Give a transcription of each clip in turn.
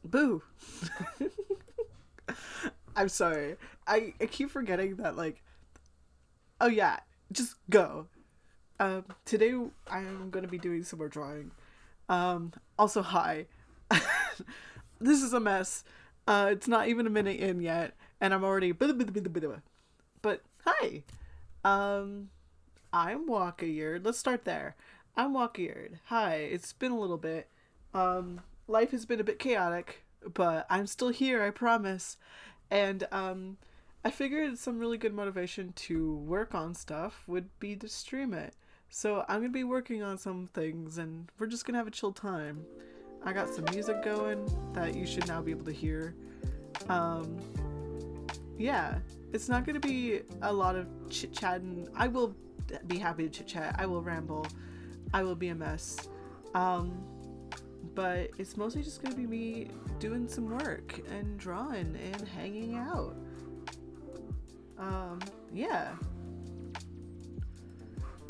Boo. I'm sorry. I keep forgetting that, like, oh yeah, just go. Today I'm gonna be doing some more drawing. Also, hi. This is a mess. It's not even a minute in yet, and I'm already. But hi. I'm Walker-eared. Let's start there. I'm Walker-eared. Hi. It's been a little bit. Life has been a bit chaotic, but I'm still here. I promise. And I figured some really good motivation to work on stuff would be to stream it. So I'm gonna be working on some things, and we're just gonna have a chill time. I got some music going that you should now be able to hear. Yeah, it's not gonna be a lot of chit-chatting. I will be happy to chit-chat. I will ramble. I will be a mess. But it's mostly just gonna be me doing some work and drawing and hanging out. Yeah.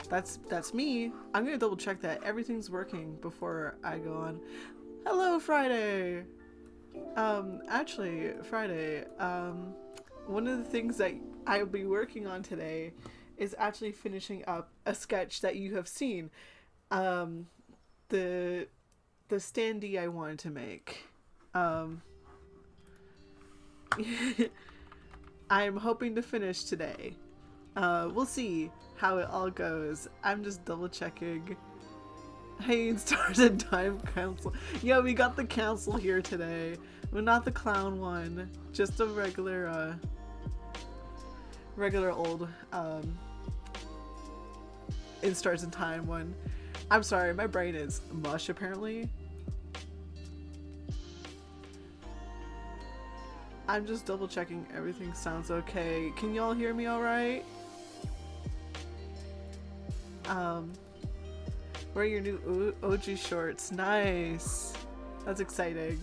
That's me. I'm gonna double check that everything's working before I go on. Hello, Friday! Actually, Friday, one of the things that I'll be working on today is actually finishing up a sketch that you have seen. The Standee I wanted to make. I'm hoping to finish today. We'll see how it all goes. I'm just double checking. Hey, Stars and Time Council. Yeah, we got the council here today. Well, not the clown one. Just a regular old, in Stars and Time one. I'm sorry, my brain is mush apparently. I'm just double checking everything sounds okay. Can y'all hear me alright? Wear your new OG shorts. Nice. That's exciting.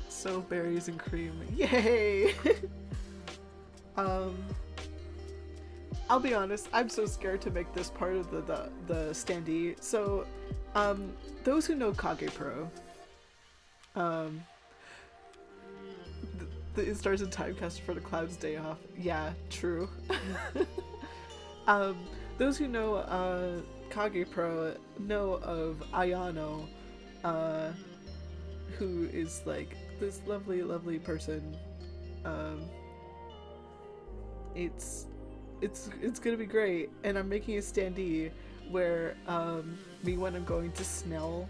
So berries and cream. Yay! I'll be honest, I'm so scared to make this part of the Standee. So, those who know Kagepro, the Stars and Timecast for the Clouds Day Off. Yeah, true. Those who know Kagepro know of Ayano, who is like this lovely, lovely person. It's gonna be great, and I'm making a Standee where me when I'm going to Snell.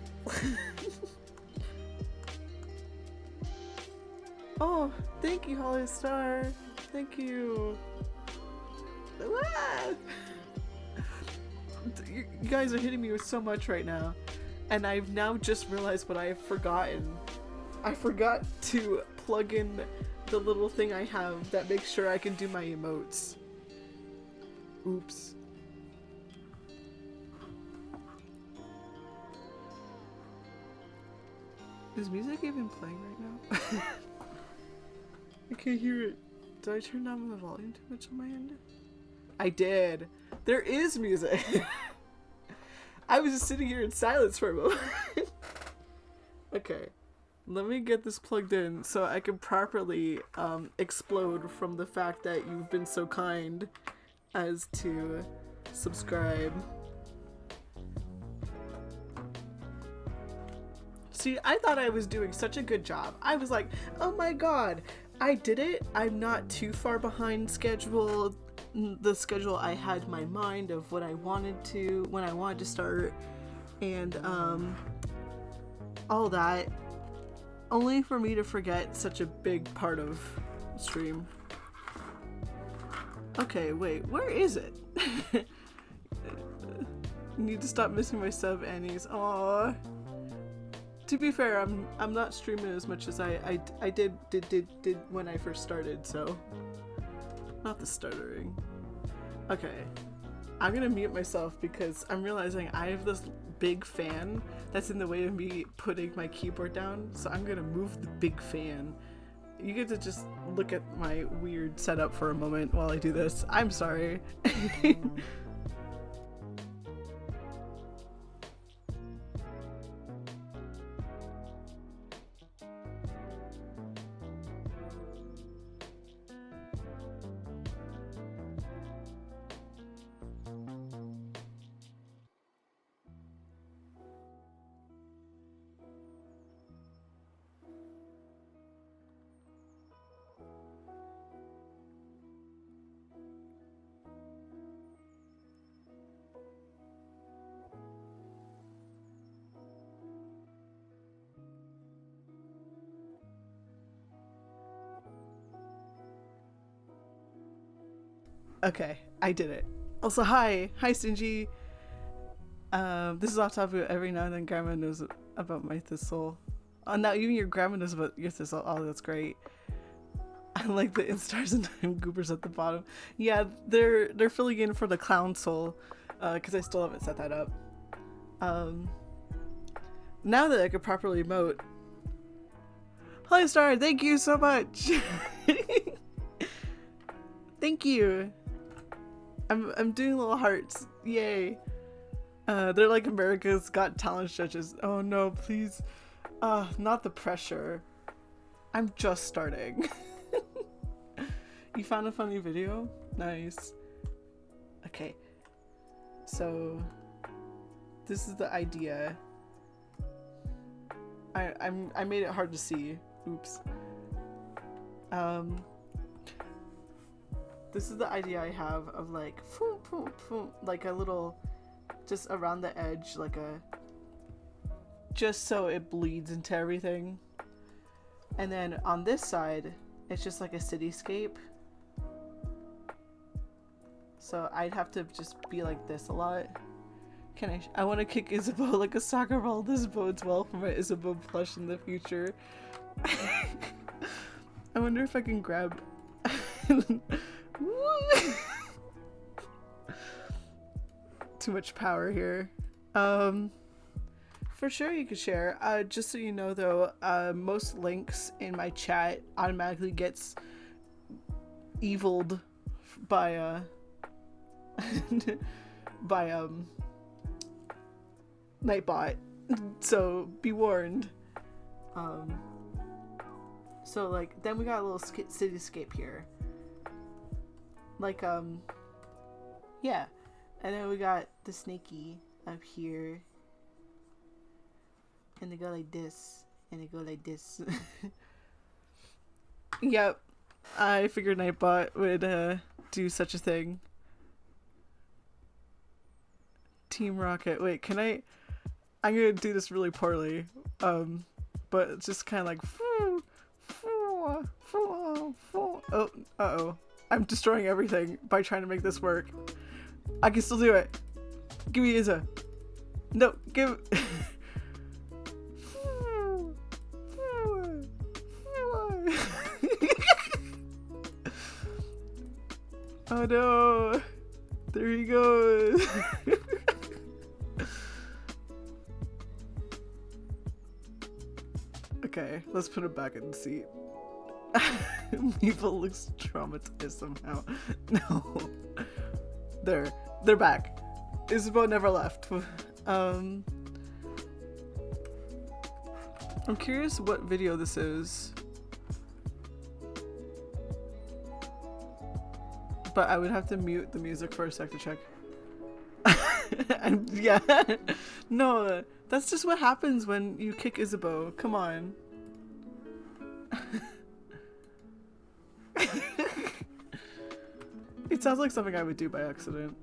Oh, thank you, Holly Star. Thank you. Ah! You guys are hitting me with so much right now, and I've now just realized what I have forgotten. I forgot to plug in the little thing I have that makes sure I can do my emotes. Oops. Is music even playing right now? I can't hear it. Did I turn down the volume too much on my end? I did. There is music. I was just sitting here in silence for a moment. Okay. Let me get this plugged in so I can properly explode from the fact that you've been so kind as to subscribe. See, I thought I was doing such a good job. I was like, oh my god, I did it. I'm not too far behind schedule. The schedule I had in my mind of what I wanted to, when I wanted to start, and all that, only for me to forget such a big part of stream. Okay, wait, where is it? Need to stop missing my sub Annies. Aww. To be fair, I'm not streaming as much as I did when I first started, so not the stuttering. Okay, I'm gonna mute myself because I'm realizing I have this big fan that's in the way of me putting my keyboard down, so I'm gonna move the big fan. You get to just look at my weird setup for a moment while I do this. I'm sorry. Okay, I did it. Also, hi Standee. This is off topic. Every now and then grandma knows about my thistle. Oh, now even your grandma knows about your thistle. Oh, that's great. I like the instars and goobers at the bottom. Yeah, they're filling in for the clown soul, because I still haven't set that up. Now that I could properly emote. Hi Star, thank you so much. Thank you. I'm doing little hearts. Yay. They're like America's Got Talent judges. Oh no, please. Not the pressure. I'm just starting. You found a funny video? Nice. Okay. So this is the idea. I made it hard to see. Oops. This is the idea I have of like like a little just around the edge, like a just so it bleeds into everything. And then on this side, it's just like a cityscape. So I'd have to just be like this a lot. I want to kick Isabeau like a soccer ball. This bodes well for my Isabeau plush in the future. I wonder if I can grab... Too much power here. For sure you could share. Just so you know though, most links in my chat automatically gets eviled by by Nightbot, so be warned. So like then we got a little cityscape here, like yeah, and then we got the snaky up here, and they go like this, and they go like this. Yep, I figured Nightbot would do such a thing. Team Rocket. Wait, can I'm gonna do this really poorly, but it's just kind of like oh, uh-oh, I'm destroying everything by trying to make this work. I can still do it. Give me Izza. No, give oh no, there he goes. Okay, let's put him back in the seat. People looks traumatized somehow. No. They're back. Isabeau never left. I'm curious what video this is. But I would have to mute the music for a sec to check. And yeah. No, that's just what happens when you kick Isabeau. Come on. It sounds like something I would do by accident.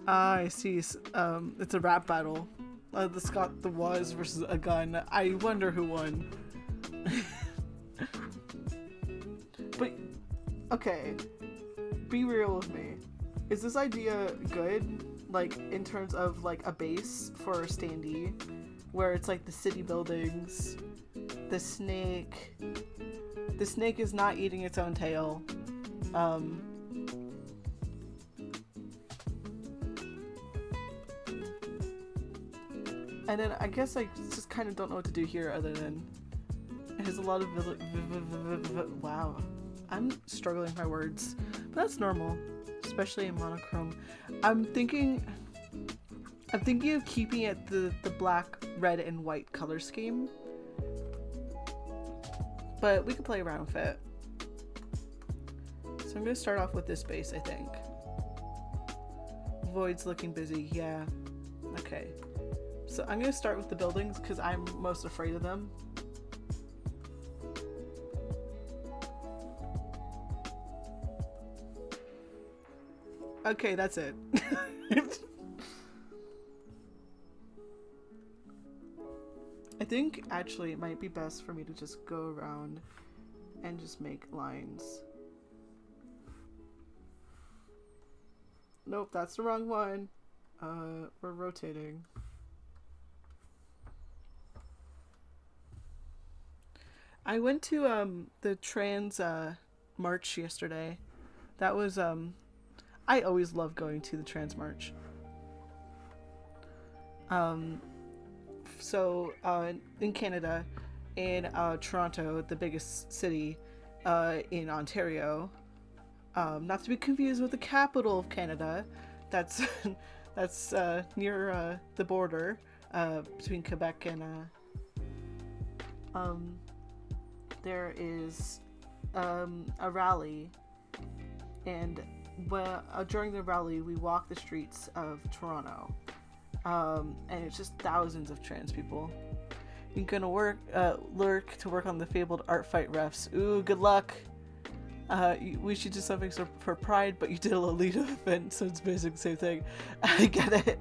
Ah, I see. It's a rap battle. This got the was versus a gun. I wonder who won. But okay, be real with me. Is this idea good? Like in terms of like a base for Standee, where it's like the city buildings, the snake. The snake is not eating its own tail. And then I guess I just kind of don't know what to do here other than it has a lot of wow. I'm struggling with my words, but that's normal, especially in monochrome. I'm thinking of keeping it the black, red, and white color scheme. But we could play around with it. So I'm going to start off with this base, I think. Void's looking busy, yeah. Okay. So I'm going to start with the buildings because I'm most afraid of them. Okay, that's it. I think actually it might be best for me to just go around and just make lines. Nope, that's the wrong one. We're rotating. I went to the trans march yesterday. That was I always love going to the trans march. So in Canada, in Toronto, the biggest city in Ontario, not to be confused with the capital of Canada, that's that's near the border between Quebec and there is a rally, and during the rally we walk the streets of Toronto, and it's just thousands of trans people. You're gonna lurk to work on the fabled art fight refs. Ooh, good luck. We should do something for Pride, but you did a Lolita event, so it's basically the same thing. I get it.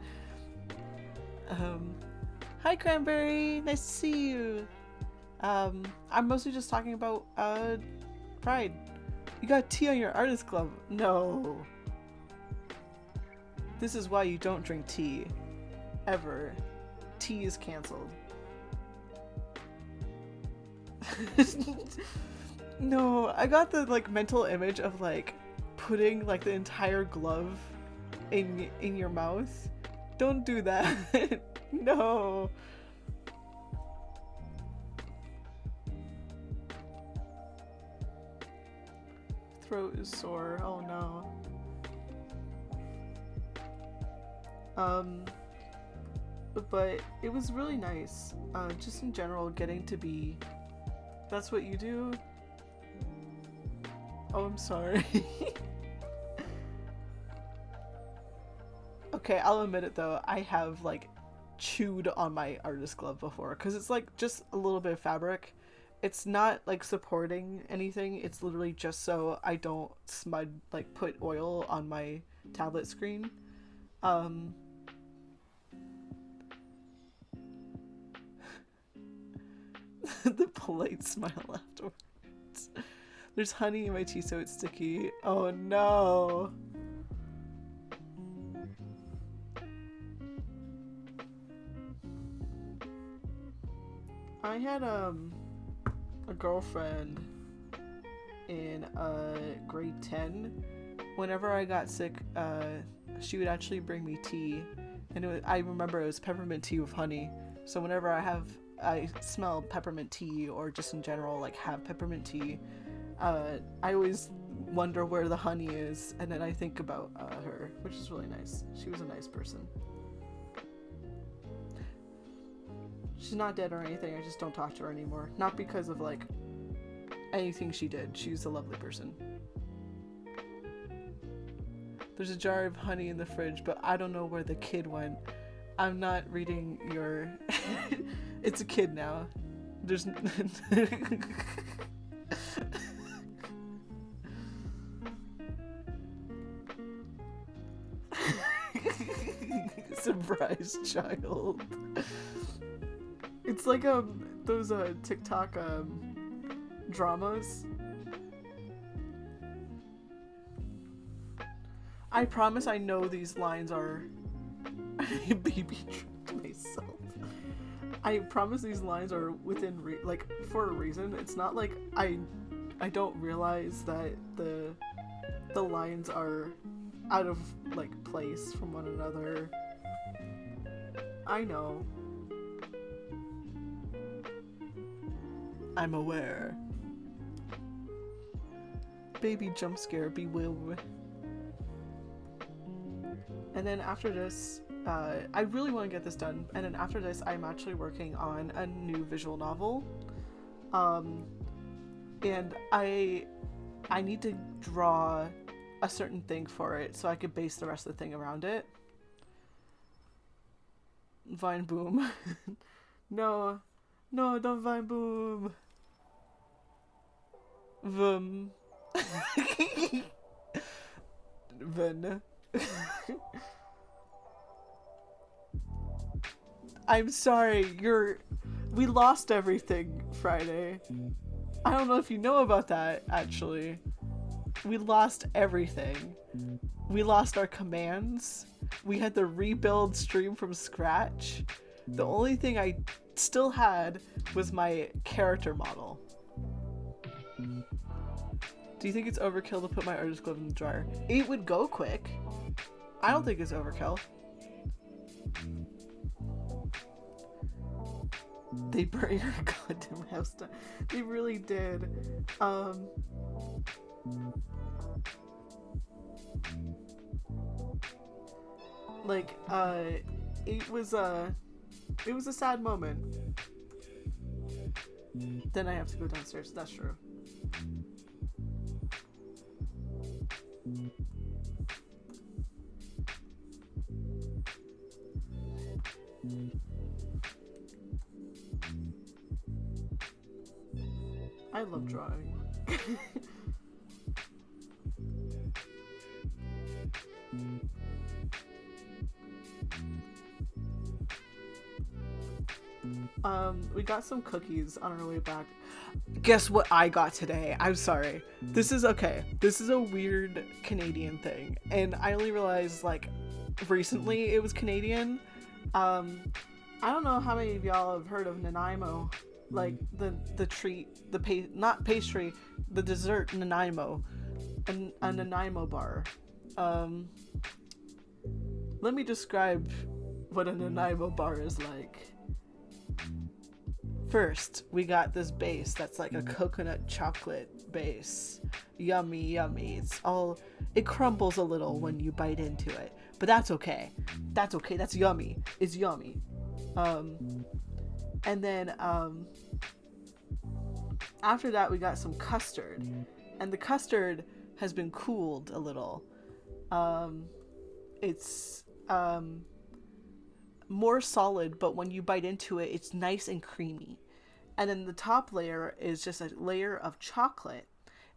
Hi Cranberry, nice to see you. I'm mostly just talking about Pride. You got tea on your artist club. No. This is why you don't drink tea. Ever. Tea is cancelled. No, I got the mental image of putting the entire glove in your mouth. Don't do that. No. Throat is sore. Oh no. But it was really nice. Just in general, getting to be. That's what you do? Oh, I'm sorry. Okay, I'll admit it though. I have chewed on my artist glove before, because it's just a little bit of fabric. It's not supporting anything. It's literally just so I don't smudge, put oil on my tablet screen. The polite smile afterwards. There's honey in my tea, so it's sticky. Oh no. I had a girlfriend in grade 10. Whenever I got sick, she would actually bring me tea, and I remember it was peppermint tea with honey. So whenever I smell peppermint tea, or just in general have peppermint tea, I always wonder where the honey is, and then I think about her, which is really nice. She was a nice person. She's not dead or anything, I just don't talk to her anymore. Not because of anything she did. She's a lovely person. There's a jar of honey in the fridge, but I don't know where the kid went. I'm not reading your... It's a kid now. There's... Surprise child. It's like those TikTok dramas. I promise I know these lines are baby tricked myself. I promise these lines are within for a reason. It's not I don't realize that the lines are out of place from one another. I know. I'm aware. Baby jump scare, be will. And then after this, I really want to get this done. And then after this, I'm actually working on a new visual novel. And I need to draw a certain thing for it so I could base the rest of the thing around it. Vine boom. No, don't vine boom. Vum. Vun. I'm sorry, we lost everything Friday. I don't know if you know about that, actually. We lost everything. We lost our commands. We had to rebuild stream from scratch. The only thing I still had was my character model. Do you think it's overkill to put my artist glove in the dryer? It would go quick. I don't think it's overkill. They burned your goddamn house down. They really did. Like, it was a sad moment. Then I have to go downstairs. That's true. I love drawing. We got some cookies on our way back. Guess what I got today? I'm sorry. This is okay. This is a weird Canadian thing, and I only realized like recently it was Canadian. I don't know how many of y'all have heard of Nanaimo, like the treat, not pastry, the dessert Nanaimo, a Nanaimo bar. Let me describe what a Nanaimo bar is like. First, we got this base that's like a coconut chocolate base. Yummy, yummy. It crumbles a little when you bite into it, but that's okay. That's okay. That's yummy. It's yummy. And then after that, we got some custard, and the custard has been cooled a little. It's more solid, but when you bite into it, it's nice and creamy. And then the top layer is just a layer of chocolate,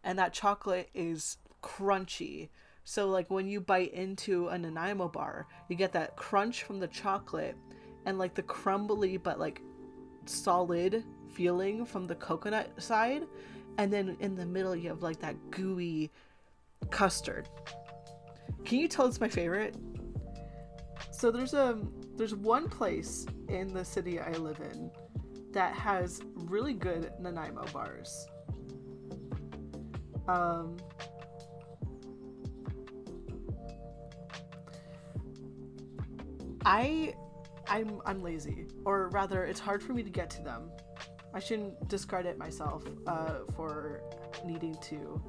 and that chocolate is crunchy. So like when you bite into a Nanaimo bar, you get that crunch from the chocolate and like the crumbly but like solid feeling from the coconut side, and then in the middle you have like that gooey custard. Can you tell it's my favorite? So there's one place in the city I live in that has really good Nanaimo bars. I'm lazy, or rather it's hard for me to get to them. I shouldn't discredit myself for needing to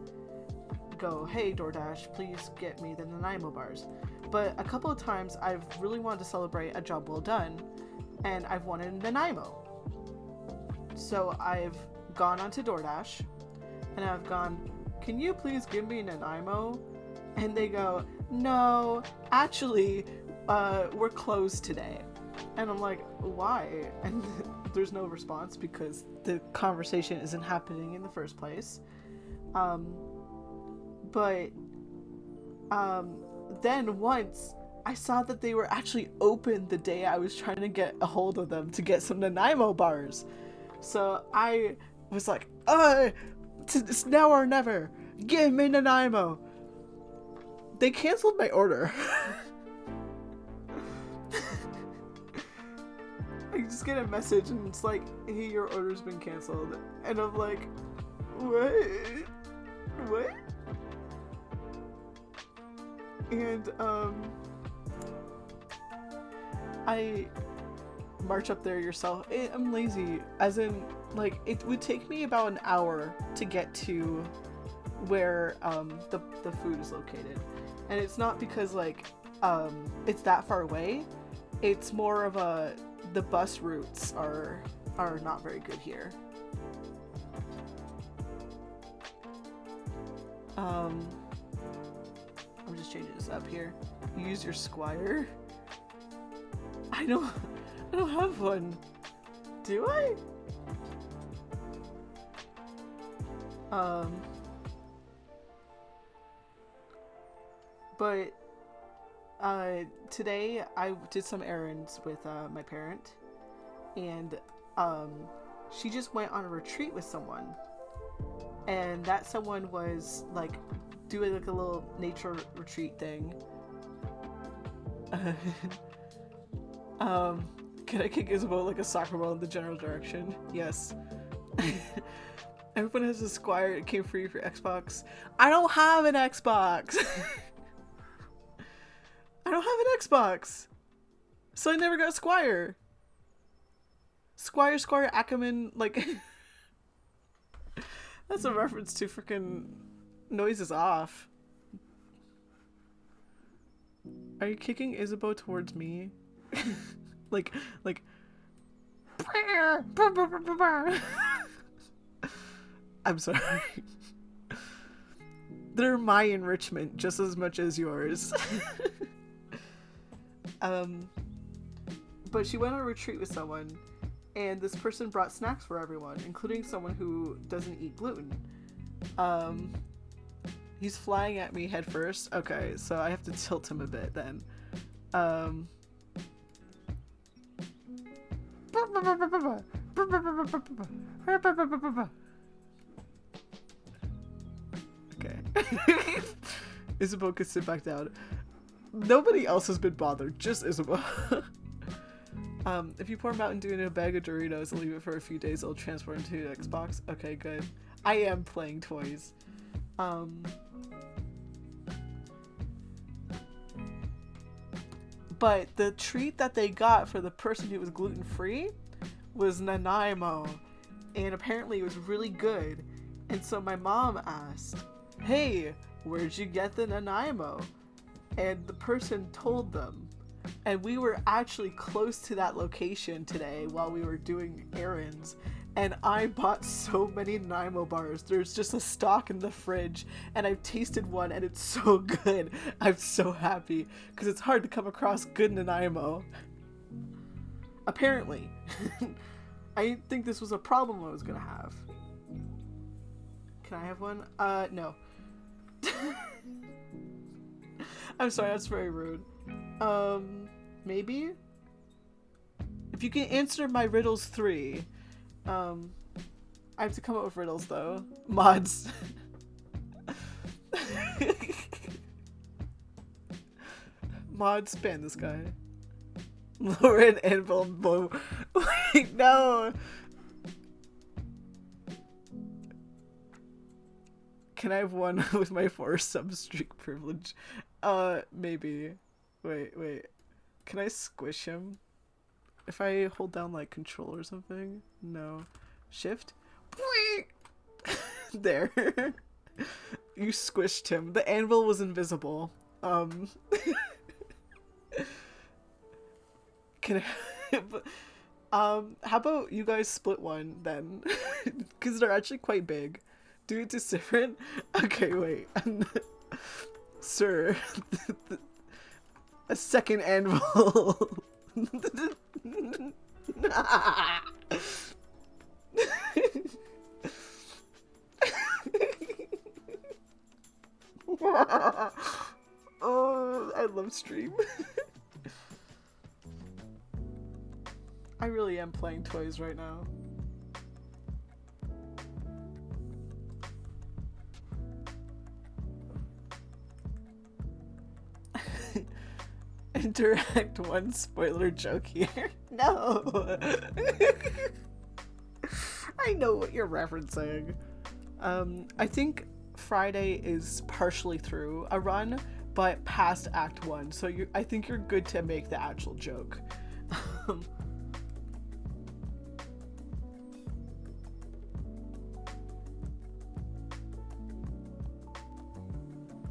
go, hey DoorDash, please get me the Nanaimo bars. But a couple of times I've really wanted to celebrate a job well done, and I've wanted Nanaimo. So I've gone onto DoorDash, and I've gone, can you please give me Nanaimo? And they go, no, actually, we're closed today. And I'm like, why? And there's no response because the conversation isn't happening in the first place. But then once I saw that they were actually open the day I was trying to get a hold of them to get some Nanaimo bars. So I was like, it's now or never. Give me Nanaimo. They canceled my order. I just get a message and it's like, hey, your order's been canceled. And I'm like, what? What? And I march up there yourself. I'm lazy, as in like it would take me about an hour to get to where the food is located, and it's not because like it's that far away. It's more of the bus routes are not very good here. I'm just changing this up here. Use your Squire. I don't have one. Do I? But today I did some errands with my parent, and she just went on a retreat with someone, and that someone was like doing like a little nature retreat thing. Can I kick Isabel like a soccer ball in the general direction? Yes. Everyone has a Squire. It came free for Xbox. I don't have an Xbox. I don't have an Xbox, so I never got Squire. Squire Ackerman, like that's a reference to freaking Noises Off. Are you kicking Isabeau towards me? like I'm sorry. They're my enrichment just as much as yours. But she went on a retreat with someone, and this person brought snacks for everyone, including someone who doesn't eat gluten. He's flying at me head first. Okay, so I have to tilt him a bit then. Okay. Isabel could sit back down. Nobody else has been bothered, just Isabel. If you pour Mountain Dew in a bag of Doritos and leave it for a few days, it'll transport into the Xbox. Okay, good. I am playing toys. But the treat that they got for the person who was gluten-free was Nanaimo, and apparently it was really good. And so my mom asked, "Hey, where'd you get the Nanaimo?" And the person told them. And we were actually close to that location today while we were doing errands. And I bought so many Nanaimo bars. There's just a stock in the fridge, and I've tasted one, and it's so good. I'm so happy, because it's hard to come across good Nanaimo. Apparently. I didn't think this was a problem I was gonna have. Can I have one? No. I'm sorry, that's very rude. Maybe? If you can answer my riddles 3. I have to come up with riddles though. Mods. Mods, ban this guy. Lauren Anvil Bo. Wait, no. Can I have one with my 4 sub-streak privilege? Maybe. Wait. Can I squish him? If I hold down like control or something? No. Shift? There. You squished him. The anvil was invisible. Can I... how about you guys split one then? Because they're actually quite big. Do it to Sifrin? Okay, wait. Sir. A second anvil. Oh, I love stream. I really am playing toys right now. Interact 1 spoiler joke here. No. I know what you're referencing. I think Friday is partially through a run, but past Act 1, so I think you're good to make the actual joke.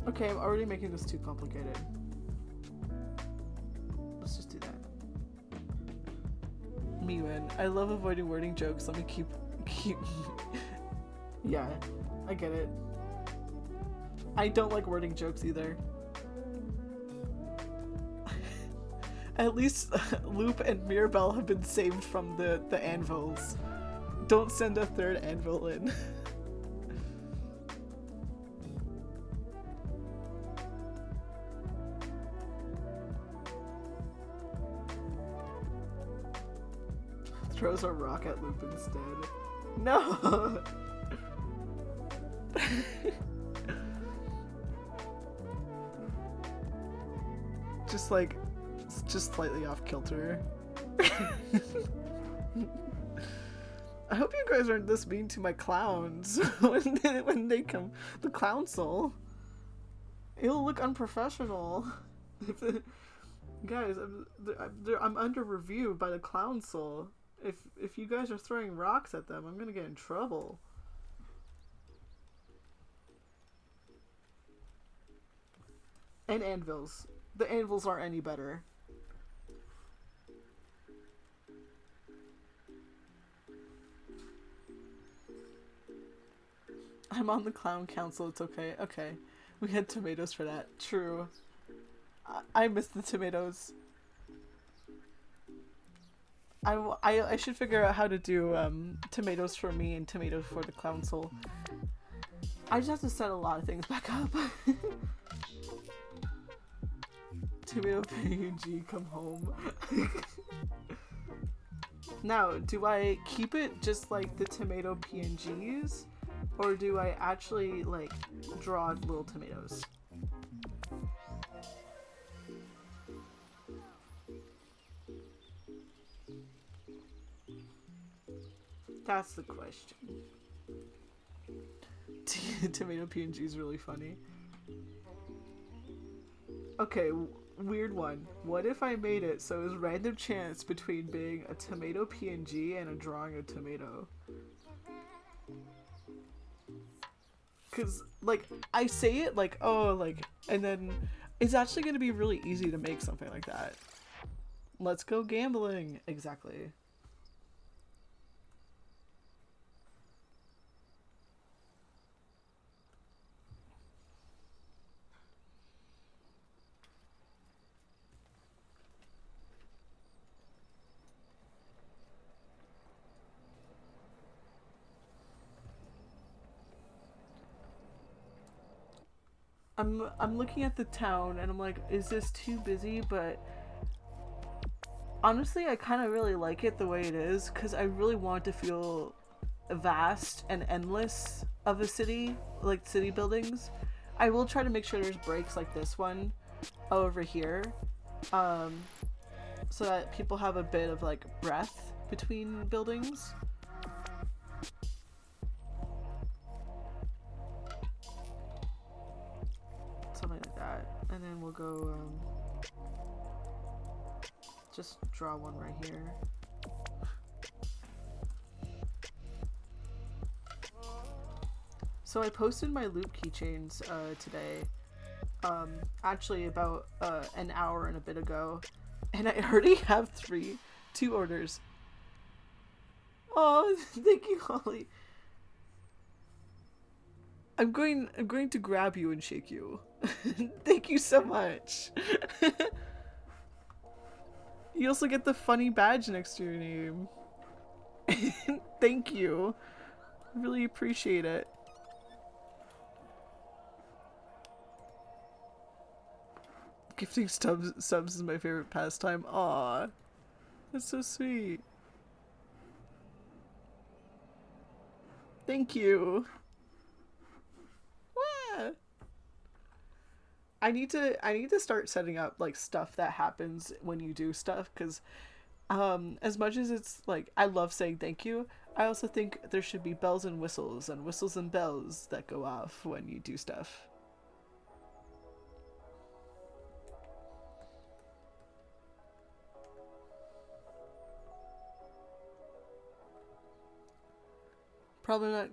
Okay, I'm already making this too complicated. Let's just do that. Me win. I love avoiding wording jokes. Let me keep. Yeah, I get it. I don't like wording jokes either. At least Loop and Mirabelle have been saved from the anvils. Don't send a 3rd anvil in. Throws a rock at Loop instead. No! Just like, just slightly off kilter. I hope you guys aren't this mean to my clowns when they come. The clown soul. It'll look unprofessional. Guys, I'm under review by the clown soul. If you guys are throwing rocks at them, I'm gonna get in trouble. And anvils. The anvils aren't any better. I'm on the clown council, it's okay. Okay. We had tomatoes for that. True. I missed the tomatoes. I should figure out how to do tomatoes for me and tomatoes for the clown soul. I just have to set a lot of things back up. Tomato PNG, come home. Now, do I keep it just like the tomato PNGs? Or do I actually, like, draw little tomatoes? That's the question. Tomato PNG is really funny. Okay, weird one. What if I made it so it was random chance between being a tomato PNG and a drawing a tomato? Because, like, I say it like, oh, like, and then it's actually going to be really easy to make something like that. Let's go gambling. Exactly. I'm looking at the town and I'm like, is this too busy? But honestly, I kind of really like it the way it is because I really want to feel vast and endless of a city, like city buildings. I will try to make sure there's breaks like this one over here, so that people have a bit of like breath between buildings. Something like that, and then we'll go just draw one right here. So I posted my loop keychains today, actually about an hour and a bit ago, and I already have two orders. Oh, thank you, Holly. I'm going to grab you and shake you. Thank you so much. You also get the funny badge next to your name. Thank you. Really appreciate it. Gifting subs is my favorite pastime. Aw, that's so sweet. Thank you. I need to start setting up like stuff that happens when you do stuff, because as much as it's like I love saying thank you, I also think there should be bells and whistles and bells that go off when you do stuff. Probably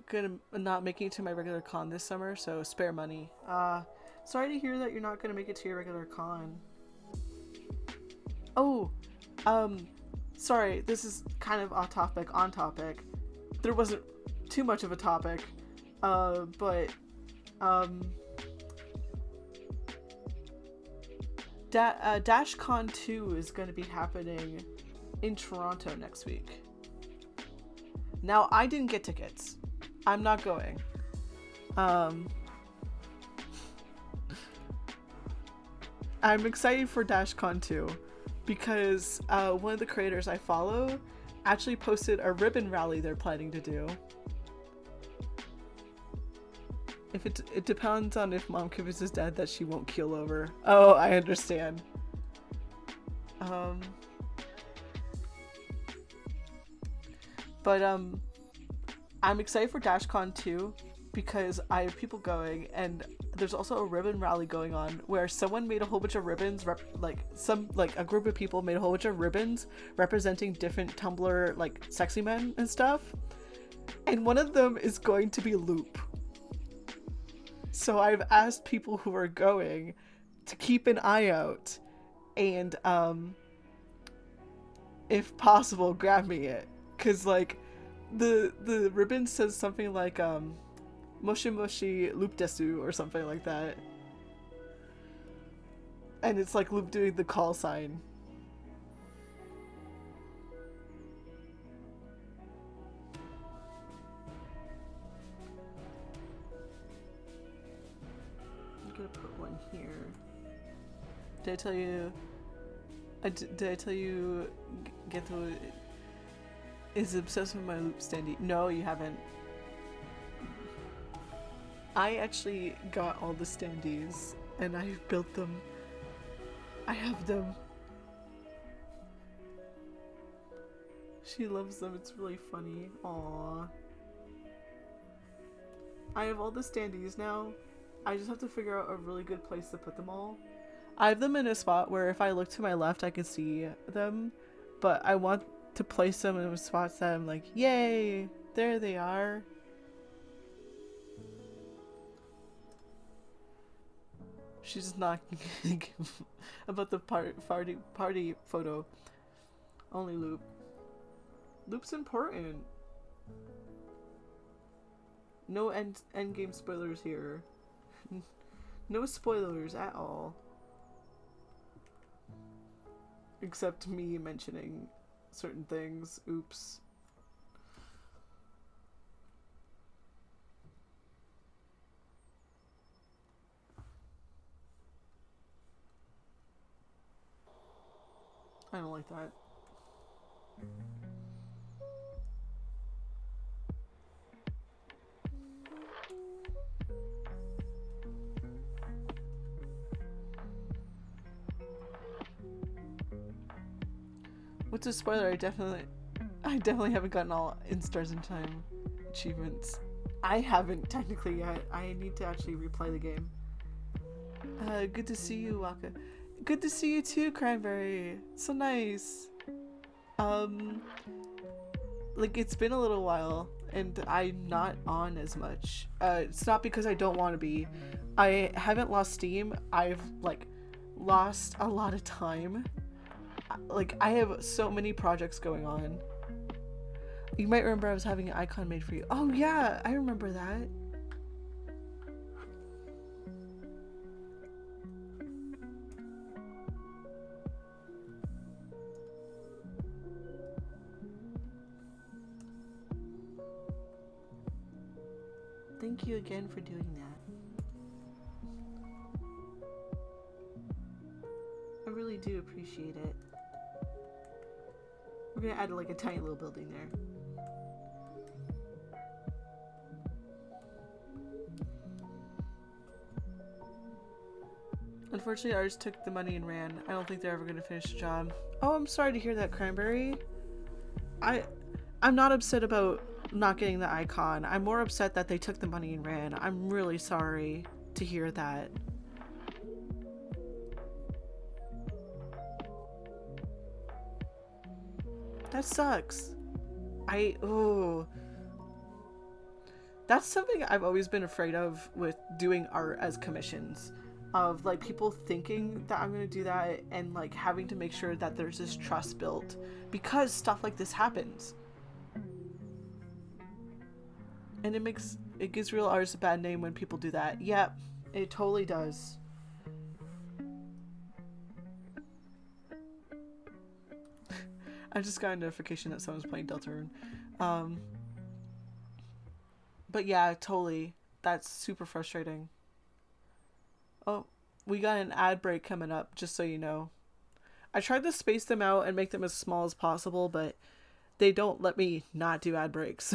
not making it to my regular con this summer, so spare money. Sorry to hear that you're not gonna make it to your regular con. Oh, sorry, this is kind of off topic, on topic. There wasn't too much of a topic, but, DashCon 2 is gonna be happening in Toronto next week. Now, I didn't get tickets. I'm not going. I'm excited for DashCon 2 because one of the creators I follow actually posted a ribbon rally they're planning to do. If it depends on if Mom convinces Dad that she won't keel over. Oh, I understand. But I'm excited for DashCon too, because I have people going, and there's also a ribbon rally going on where someone made a whole bunch of ribbons, a group of people made a whole bunch of ribbons representing different Tumblr like sexy men and stuff, and one of them is going to be Loop. So I've asked people who are going to keep an eye out, and if possible, grab me it, cause like the ribbon says something like Moshi Moshi Loop Desu or something like that. And it's like Loop doing the call sign. I'm gonna put one here. Did I tell you... did I tell you Geto is obsessed with my Loop Standee? No, you haven't. I actually got all the Standees and I built them. I have them. She loves them. It's really funny. Aww. I have all the Standees now. I just have to figure out a really good place to put them all. I have them in a spot where if I look to my left I can see them, but I want to place them in spots that I'm like, yay, there they are. She's not about the party photo. Only Loop. Loop's important. No end game spoilers here. No spoilers at all. Except me mentioning certain things. Oops. I don't like that. What's a spoiler? I definitely haven't gotten all Instars in Time achievements. I haven't technically yet. I need to actually replay the game. Good to see you, Waka. Good to see you too, Cranberry. So nice. Like it's been a little while and I'm not on as much. It's not because I don't want to be. I haven't lost Steam. I've like lost a lot of time. Like I have so many projects going on. You might remember I was having an icon made for you. Oh yeah, I remember that. Thank you again for doing that. I really do appreciate it. We're gonna add like a tiny little building there. Unfortunately, ours took the money and ran. I don't think they're ever gonna finish the job. Oh, I'm sorry to hear that, Cranberry. I'm not upset about not getting the icon. I'm more upset that they took the money and ran. I'm really sorry to hear that. That sucks. That's something I've always been afraid of with doing art as commissions. Of like people thinking that I'm gonna do that and like having to make sure that there's this trust built because stuff like this happens. And it gives real artists a bad name when people do that. Yep, it totally does. I just got a notification that someone's playing Deltarune. But yeah, totally. That's super frustrating. Oh, we got an ad break coming up, just so you know. I tried to space them out and make them as small as possible, but they don't let me not do ad breaks.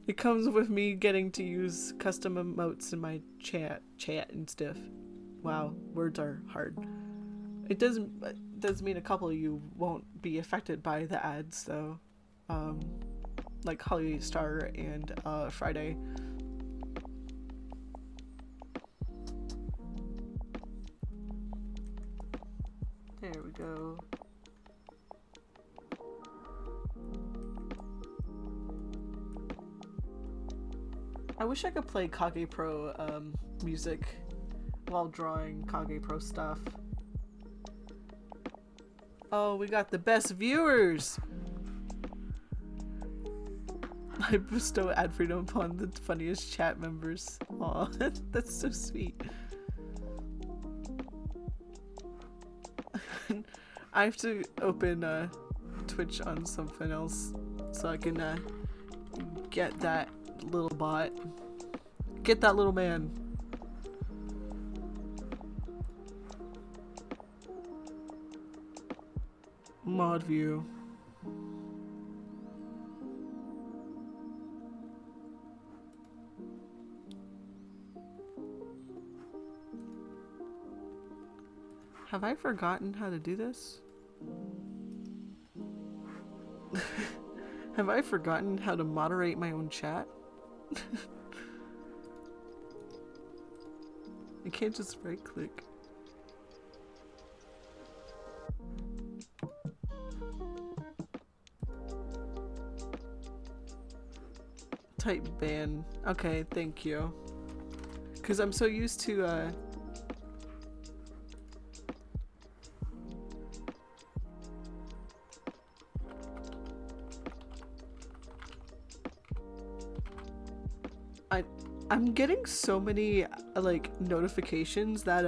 It comes with me getting to use custom emotes in my chat and stuff. Wow, words are hard. It does mean a couple of you won't be affected by the ads though. Like Holly Star and Friday. There we go. I wish I could play Kagepro music while drawing Kagepro stuff. Oh, we got the best viewers! I bestow ad freedom upon the funniest chat members. Aw, that's so sweet. I have to open Twitch on something else so I can get that little bot. Get that little man. Mod view. Have I forgotten how to do this? Have I forgotten how to moderate my own chat? I can't just right click. Type ban. Okay, thank you. Because I'm so used to I'm getting so many like notifications that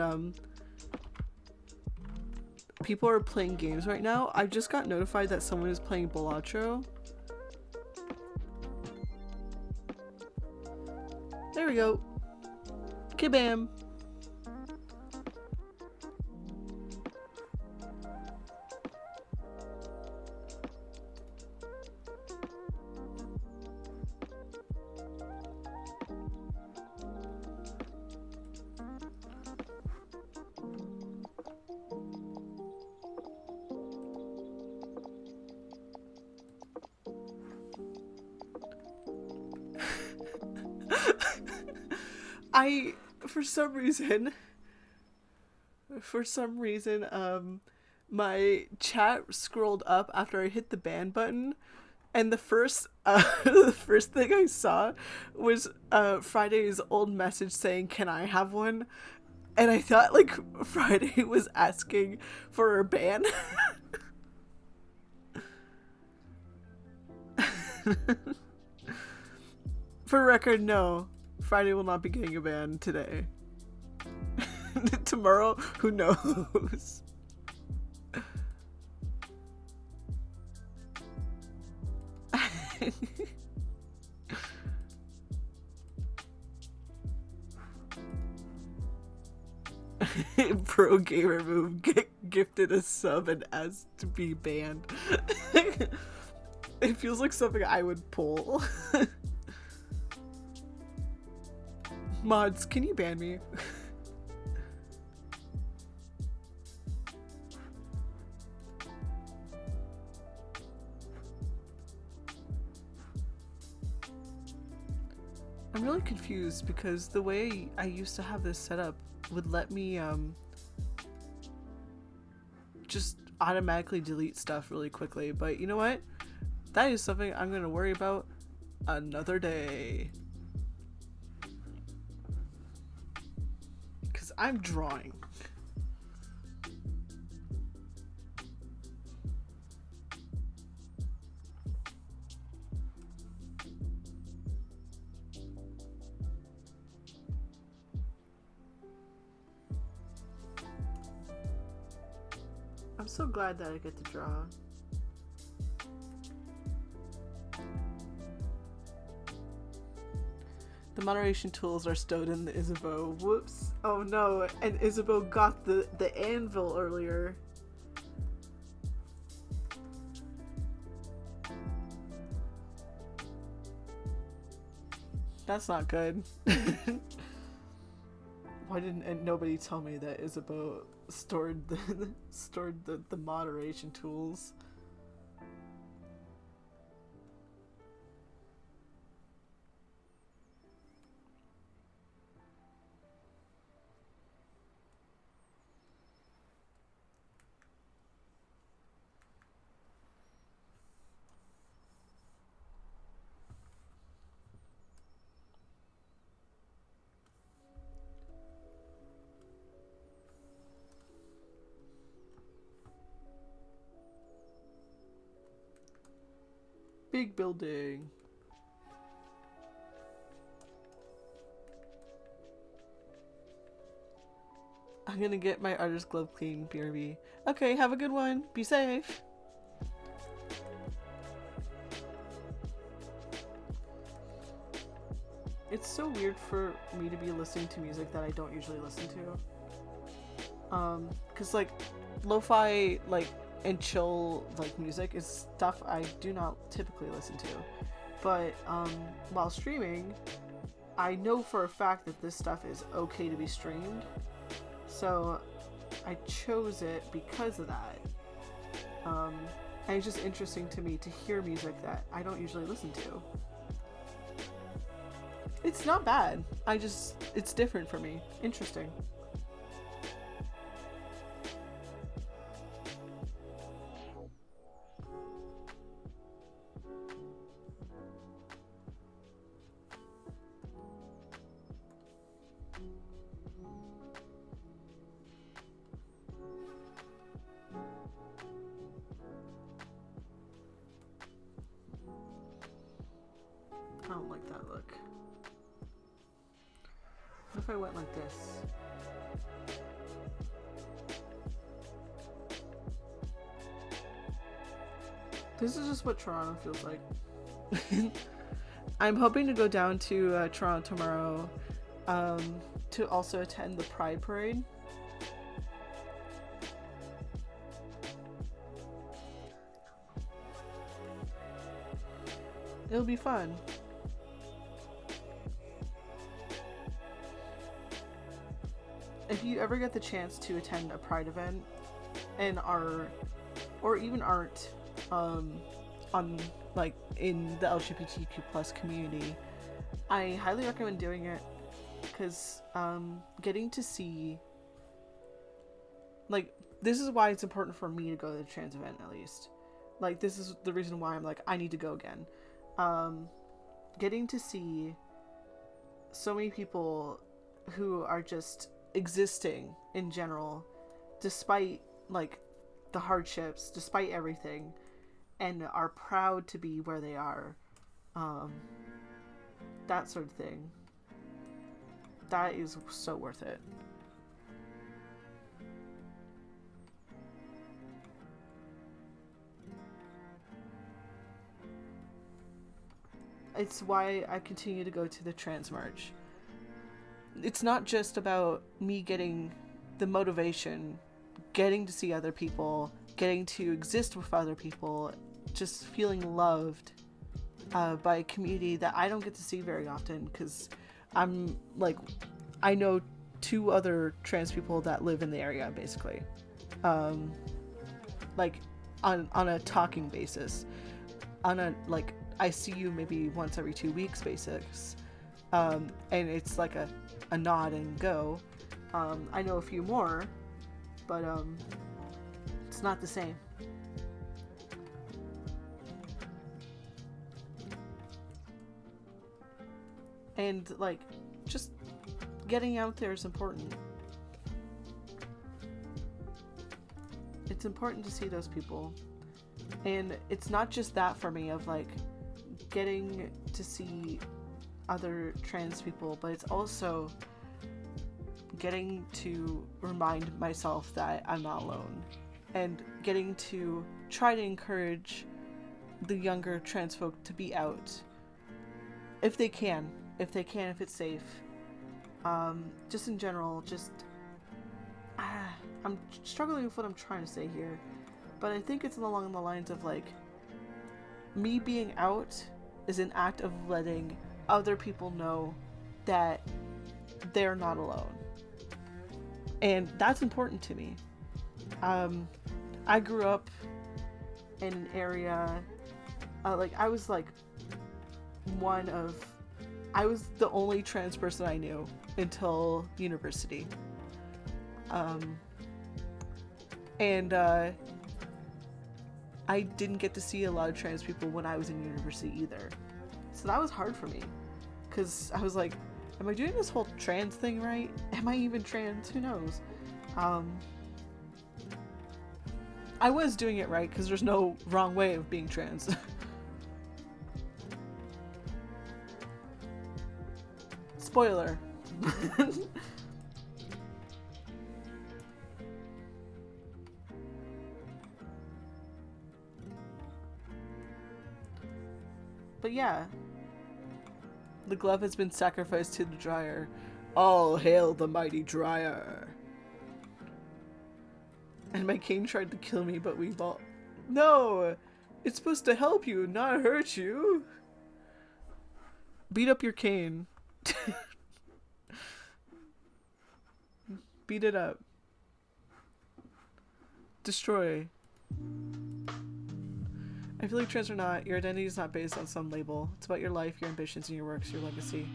people are playing games right now. I just got notified that someone is playing Balatro. There we go. Kabam. For some reason, my chat scrolled up after I hit the ban button, and the first thing I saw was Friday's old message saying, "Can I have one?" And I thought like Friday was asking for a ban. For record, no. Friday will not be getting a ban today. Tomorrow, who knows? Pro gamer move, get gifted a sub and asked to be banned. It feels like something I would pull. Mods, can you ban me? I'm really confused because the way I used to have this set up would let me just automatically delete stuff really quickly, but you know what? That is something I'm going to worry about another day. Because I'm drawing. I'm so glad that I get to draw. The moderation tools are stowed in the Isabeau. Whoops. Oh no, and Isabeau got the anvil earlier. That's not good. Why didn't nobody tell me that Isabeau stored the moderation tools? Big building. I'm gonna get my artist glove clean, BRB. Okay, have a good one. Be safe. It's so weird for me to be listening to music that I don't usually listen to. Cause like lo-fi and chill music is stuff I do not typically listen to. But while streaming, I know for a fact that this stuff is okay to be streamed. So I chose it because of that. And it's just interesting to me to hear music that I don't usually listen to. It's not bad. It's different for me. Interesting. I don't like that look. What if I went like this? This is just what Toronto feels like. I'm hoping to go down to Toronto tomorrow to also attend the Pride Parade. It'll be fun. If you ever get the chance to attend a Pride event and are, or even aren't, on in the LGBTQ plus community, I highly recommend doing it because getting to see, this is why it's important for me to go to the trans event at least. This is the reason why I'm I need to go again. Getting to see so many people who are just existing in general, despite the hardships, despite everything, and are proud to be where they are, that sort of thing, that is so worth it. It's why I continue to go to the Trans March. It's not just about me getting the motivation, getting to see other people, getting to exist with other people, just feeling loved by a community that I don't get to see very often because I'm I know 2 other trans people that live in the area basically, on a talking basis, on a I see you maybe once every 2 weeks basis, and it's a nod and go. I know a few more, but it's not the same. And just getting out there is important. It's important to see those people. And it's not just that for me of getting to see other trans people, but it's also getting to remind myself that I'm not alone, and getting to try to encourage the younger trans folk to be out if they can, if it's safe. Just in general, I'm struggling with what I'm trying to say here, but I think it's along the lines of me being out is an act of letting other people know that they're not alone. And that's important to me. I grew up in an area, like, I was the only trans person I knew until university. And I didn't get to see a lot of trans people when I was in university either. So that was hard for me, because I was like, am I doing this whole trans thing right? Am I even trans? Who knows? I was doing it right, because there's no wrong way of being trans. Spoiler. But yeah, the glove has been sacrificed to the dryer. All hail the mighty dryer. And my cane tried to kill me, but we bought. No! It's supposed to help you, not hurt you. Beat up your cane. Beat it up. Destroy. I feel like trans or not, your identity is not based on some label. It's about your life, your ambitions, and your works, your legacy.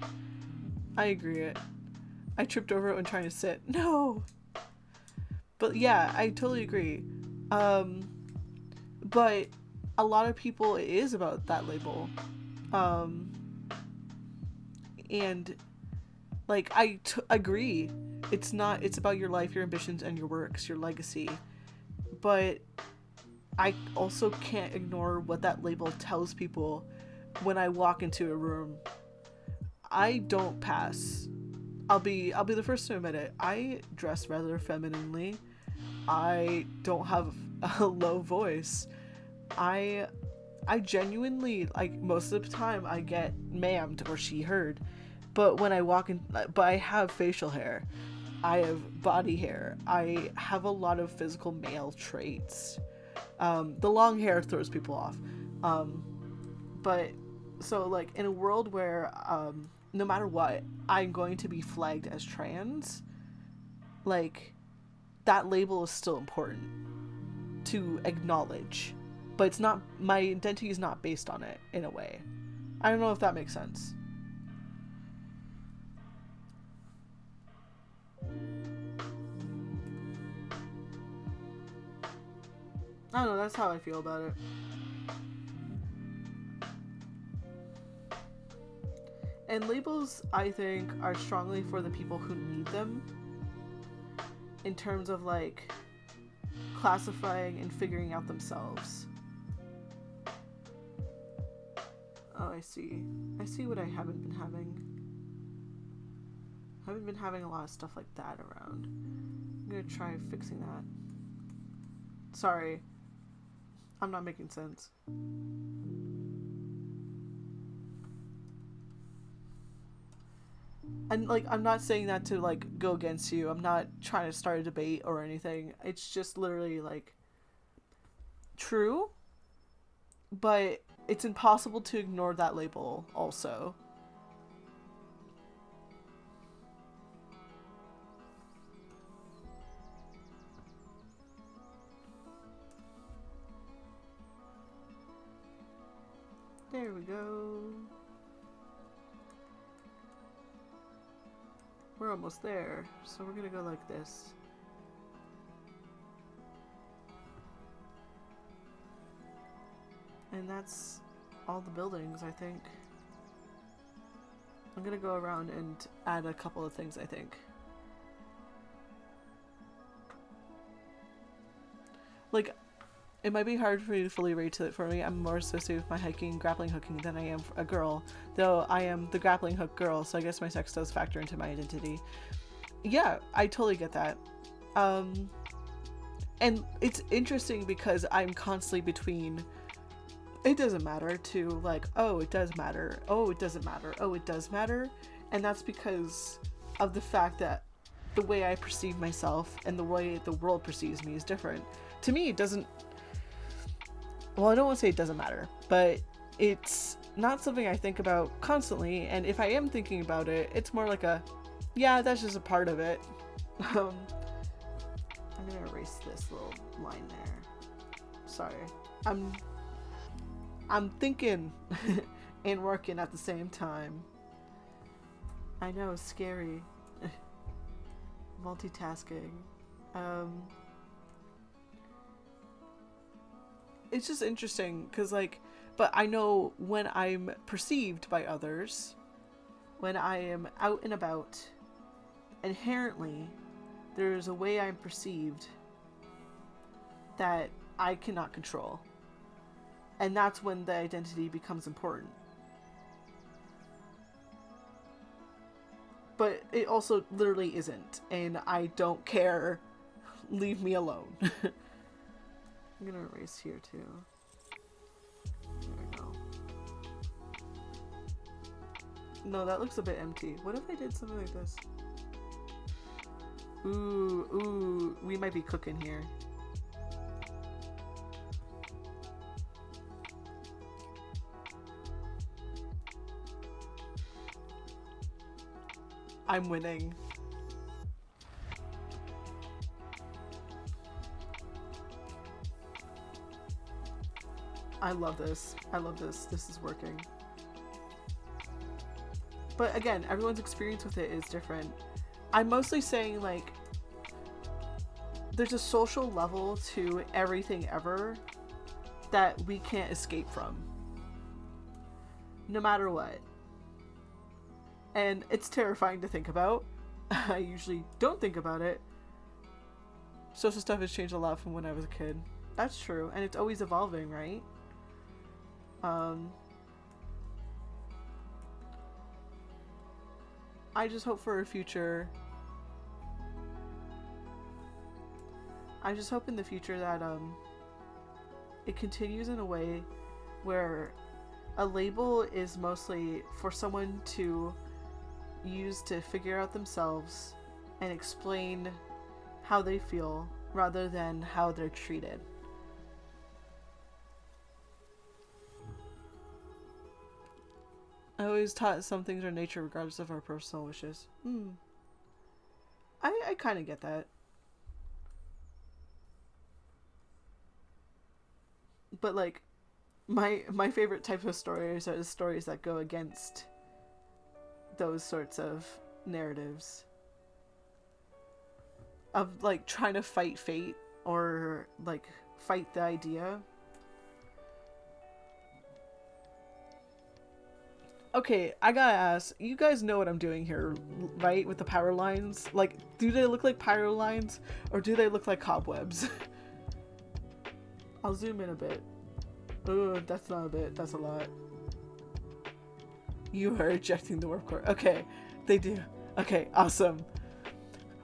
I agree it. I tripped over it when trying to sit. No! But yeah, I totally agree. But a lot of people, it is about that label. And like, I agree. It's not, it's about your life, your ambitions, and your works, your legacy. But I also can't ignore what that label tells people when I walk into a room. I don't pass. I'll be the first to admit it. I dress rather femininely. I don't have a low voice. I genuinely, like, most of the time I get ma'amed or she heard. But when I walk in, but I have facial hair. I have body hair. I have a lot of physical male traits. The long hair throws people off. But so, like, in a world where no matter what, I'm going to be flagged as trans, like, that label is still important to acknowledge. But it's not, my identity is not based on it, in a way. I don't know if that makes sense. I don't know, that's how I feel about it. And labels, I think, are strongly for the people who need them. In terms of, like, classifying and figuring out themselves. Oh, I see. I see what I haven't been having. I haven't been having a lot of stuff like that around. I'm gonna try fixing that. Sorry. I'm not making sense. And, like, I'm not saying that to, like, go against you. I'm not trying to start a debate or anything. It's just literally, like, true. But it's impossible to ignore that label also. There we go. We're almost there, so we're gonna go like this. And that's all the buildings, I think. I'm gonna go around and add a couple of things, I think. Like, it might be hard for you to fully relate to it for me. I'm more associated with my hiking and grappling hooking than I am a girl. Though I am the grappling hook girl, so I guess my sex does factor into my identity. Yeah, I totally get that. And it's interesting because I'm constantly between it doesn't matter to, like, oh, it does matter, oh, it doesn't matter, oh, it does matter. And that's because of the fact that the way I perceive myself and the way the world perceives me is different. To me, it doesn't, well, I don't want to say it doesn't matter, but it's not something I think about constantly, and if I am thinking about it, it's more like a, yeah, that's just a part of it. I'm gonna erase this little line there. Sorry. I'm thinking and working at the same time. I know, scary. Multitasking. It's just interesting because, like, but I know when I'm perceived by others, when I am out and about, inherently, there's a way I'm perceived that I cannot control. And that's when the identity becomes important. But it also literally isn't, and I don't care. Leave me alone. I'm gonna erase here too. There we go. No, that looks a bit empty. What if I did something like this? Ooh, we might be cooking here. I'm winning. I love this. I love this. This is working. But again, everyone's experience with it is different. I'm mostly saying, like, there's a social level to everything ever that we can't escape from. No matter what. And it's terrifying to think about. I usually don't think about it. Social stuff has changed a lot from when I was a kid. That's true. And it's always evolving, right? I just hope for a future. I just hope in the future that it continues in a way where a label is mostly for someone to use to figure out themselves and explain how they feel rather than how they're treated. I always taught some things are nature regardless of our personal wishes. I kind of get that. But like, my favorite type of stories are the stories that go against those sorts of narratives. Of like trying to fight fate or like fight the idea. Okay, I gotta ask, you guys know what I'm doing here, right? With the power lines? Like, do they look like pyro lines or do they look like cobwebs? I'll zoom in a bit. Oh, that's not a bit, that's a lot. You are ejecting the warp core. Okay, they do. Okay, awesome.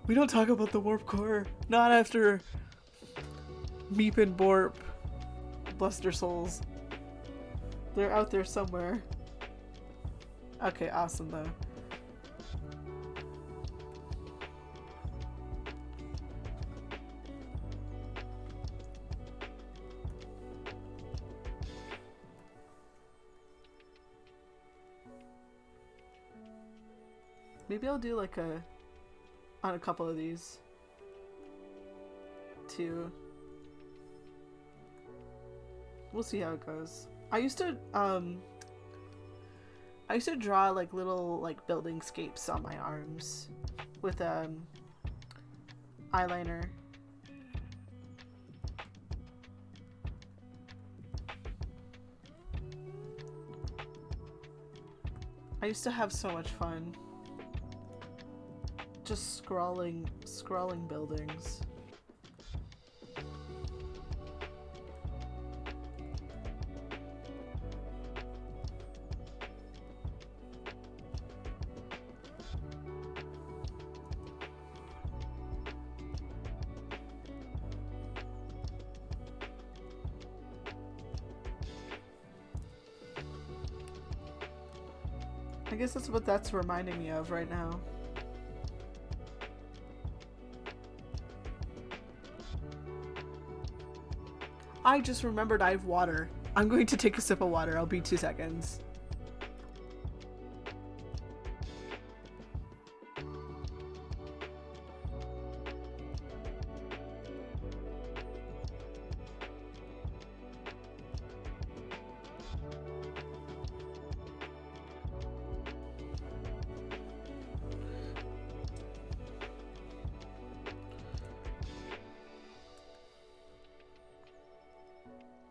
We don't talk about the warp core. Not after Meep and Borp. Bless their souls. They're out there somewhere. Okay, awesome though. Maybe I'll do like on a couple of these too. We'll see how it goes. I used to draw like little like building scapes on my arms with eyeliner. I used to have so much fun just scrawling buildings. I guess that's what that's reminding me of right now. I just remembered I have water. I'm going to take a sip of water. I'll be 2 seconds.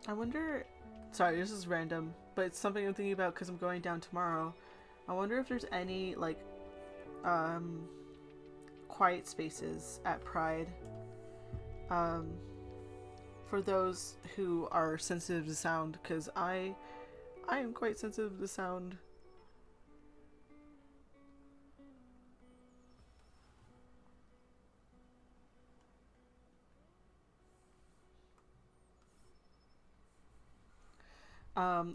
I wonder, sorry, this is random, but it's something I'm thinking about because I'm going down tomorrow. I wonder if there's any, like, quiet spaces at Pride. For those who are sensitive to sound, because I am quite sensitive to sound.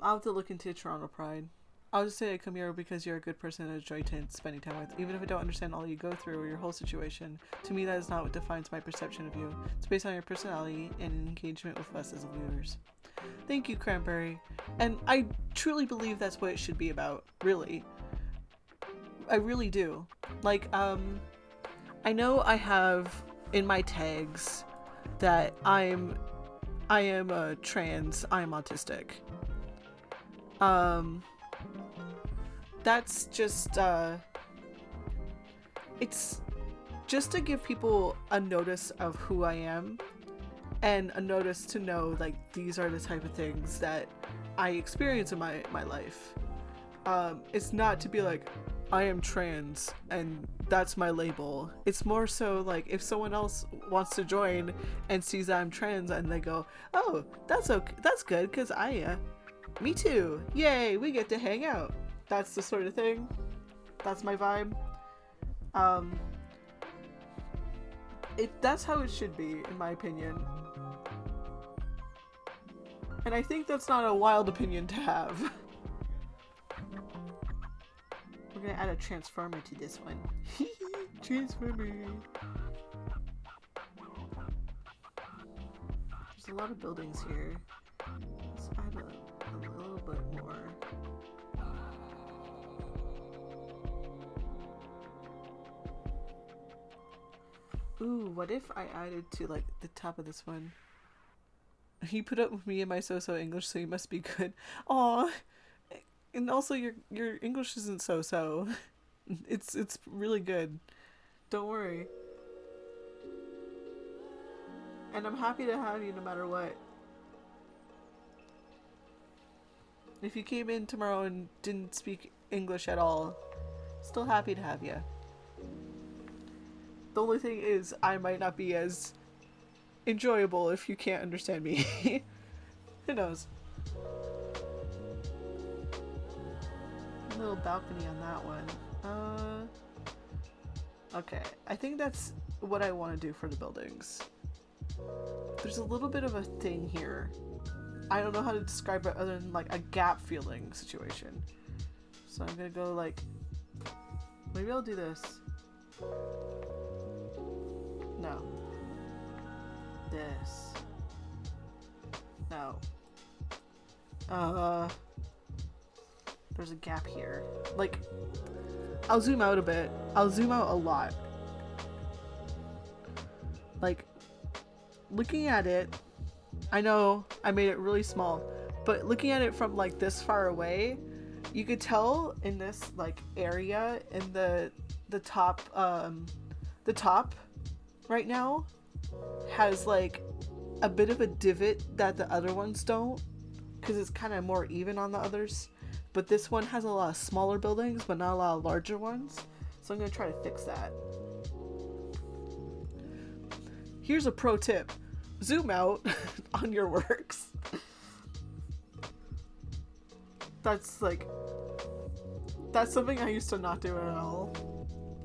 I'll have to look into Toronto Pride. I'll just say I come here because you're a good person and enjoy spending time with. Even if I don't understand all you go through or your whole situation, to me that is not what defines my perception of you. It's based on your personality and engagement with us as viewers. Thank you, Cranberry. And I truly believe that's what it should be about, really. I really do. Like, I know I have in my tags that I am a trans, I am autistic. That's just, it's just to give people a notice of who I am and a notice to know, like, these are the type of things that I experience in my life. It's not to be like, I am trans and that's my label. It's more so like if someone else wants to join and sees that I'm trans and they go, oh, that's okay, that's good, because me too, yay, we get to hang out. That's the sort of thing. That's my vibe. That's how it should be, in my opinion. And I think that's not a wild opinion to have. We're gonna add a transformer to this one. Transformer. There's a lot of buildings here. Let's add a little bit more. Ooh, what if I added to, like, the top of this one? He put up with me and my so-so English, so you must be good. Aw. And also your English isn't so-so. It's really good. Don't worry. And I'm happy to have you no matter what. If you came in tomorrow and didn't speak English at all, still happy to have you. The only thing is, I might not be as enjoyable if you can't understand me. Who knows? A little balcony on that one. Okay, I think that's what I want to do for the buildings. There's a little bit of a thing here. I don't know how to describe it other than like a gap feeling situation. So I'm gonna go like, maybe I'll do this. No. This. No. There's a gap here. Like, I'll zoom out a bit. I'll zoom out a lot. Like, looking at it, I know I made it really small, but looking at it from like this far away, you could tell in this like area in the top right now has like a bit of a divot that the other ones don't, because it's kind of more even on the others. But this one has a lot of smaller buildings, but not a lot of larger ones. So I'm going to try to fix that. Here's a pro tip. Zoom out on your works. That's something I used to not do at all.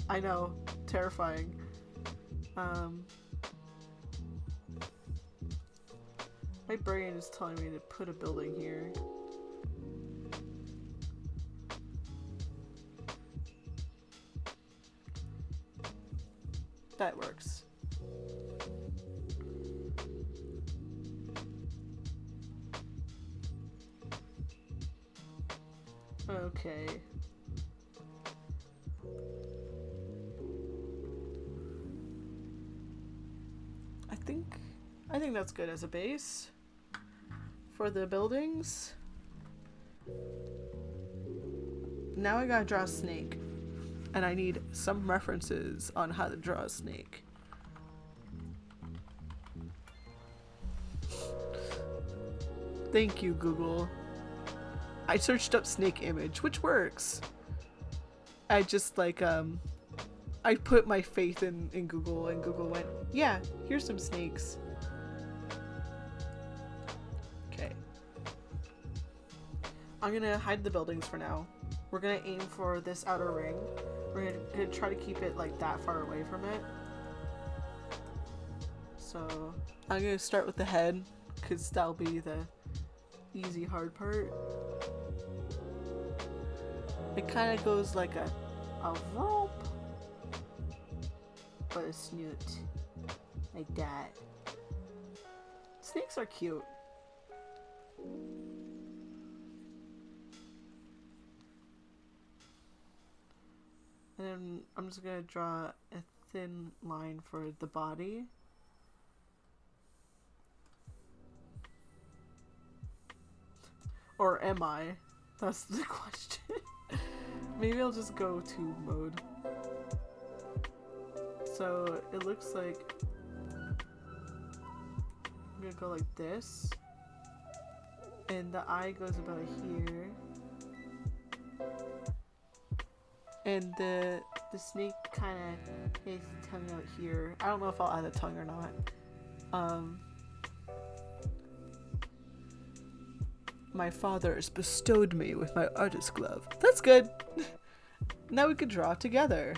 I know. Terrifying. My brain is telling me to put a building here. That works. Okay. I think that's good as a base for the buildings. Now I gotta draw a snake, and I need some references on how to draw a snake. Thank you, Google. I searched up snake image, which works. I just like I put my faith in Google, and Google went, yeah, here's some snakes. Okay. I'm gonna hide the buildings for now. We're gonna aim for this outer ring. We're gonna try to keep it like that far away from it. So I'm gonna start with the head, because that'll be the easy hard part. It kind of goes like a rope, but a snoot. Like that. Snakes are cute. And then I'm just gonna draw a thin line for the body. Or am I? That's the question. Maybe I'll just go tube mode. So it looks like I'm gonna go like this. And the eye goes about here. And the snake kind of has the tongue out here. I don't know if I'll add a tongue or not. My father has bestowed me with my artist glove. That's good. Now we could draw together.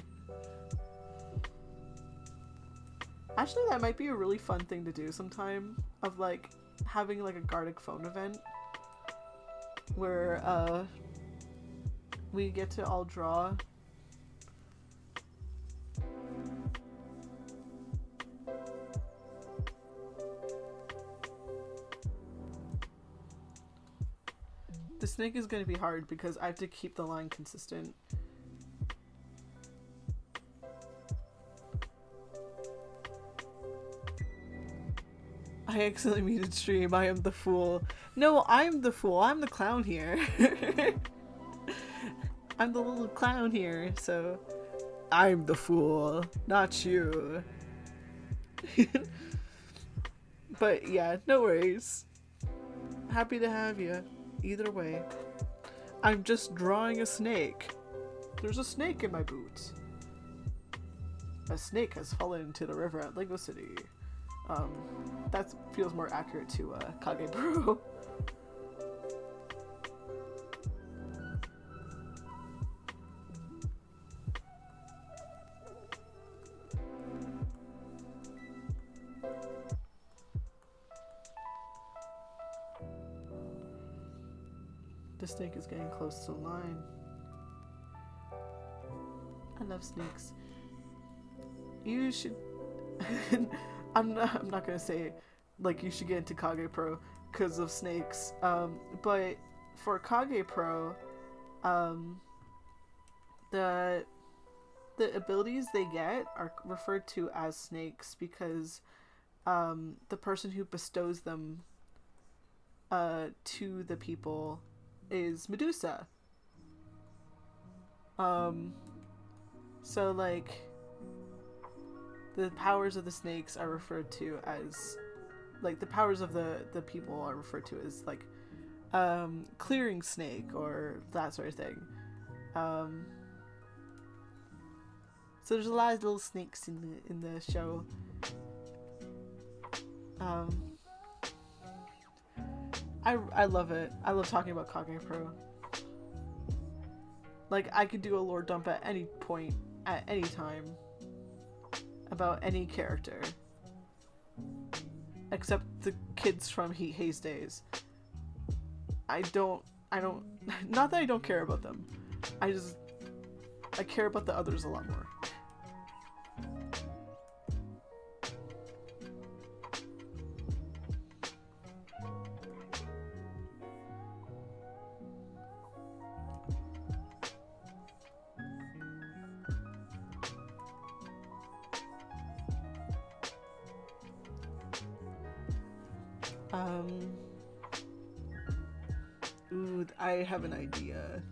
Actually, that might be a really fun thing to do sometime, of like having like a Gartic phone event where we get to all draw. The snake is going to be hard because I have to keep the line consistent. I accidentally muted stream. I am the fool. No, I'm the fool. I'm the clown here. I'm the little clown here, so I'm the fool, not you. But yeah, no worries. Happy to have you. Either way. I'm just drawing a snake. There's a snake in my boots. A snake has fallen into the river at Lego City. That feels more accurate to Kagepro. The snake is getting close to the line. I love snakes. You should... I'm not gonna say like you should get into Kagepro because of snakes. But for Kagepro, the abilities they get are referred to as snakes because the person who bestows them to the people is Medusa. So like the powers of the snakes are referred to as like the powers of the people are referred to as like clearing snake or that sort of thing. So there's a lot of little snakes in the show. I love it. I love talking about Kagepro. Like, I could do a lore dump at any point, at any time, about any character. Except the kids from Heat Haze Days. I don't, not that I don't care about them. I care about the others a lot more. Ooh, I have an idea.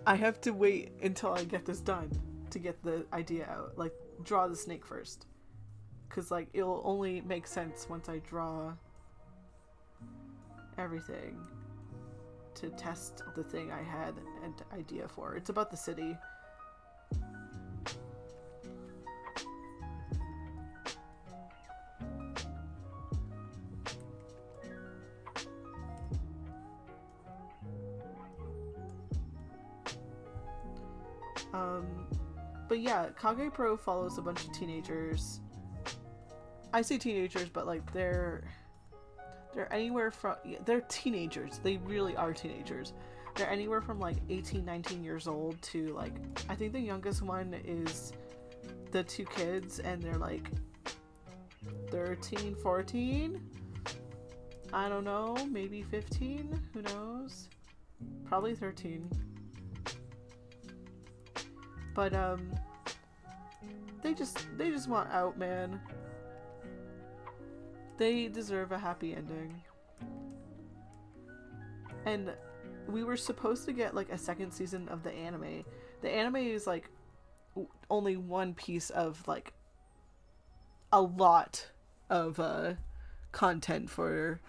I have to wait until I get this done to get the idea out. Like, draw the snake first. Because, like, it'll only make sense once I draw everything to test the thing I had an idea for. It's about the city. But yeah, Kagepro follows a bunch of teenagers. I say teenagers, but like they're anywhere from, they're teenagers. They really are teenagers. They're anywhere from like 18, 19 years old to like, I think the youngest one is the two kids and they're like 13, 14. I don't know, maybe 15, who knows? Probably 13. But they just want out, man. They deserve a happy ending. And we were supposed to get like a second season of the anime. The anime is like only one piece of like a lot of content for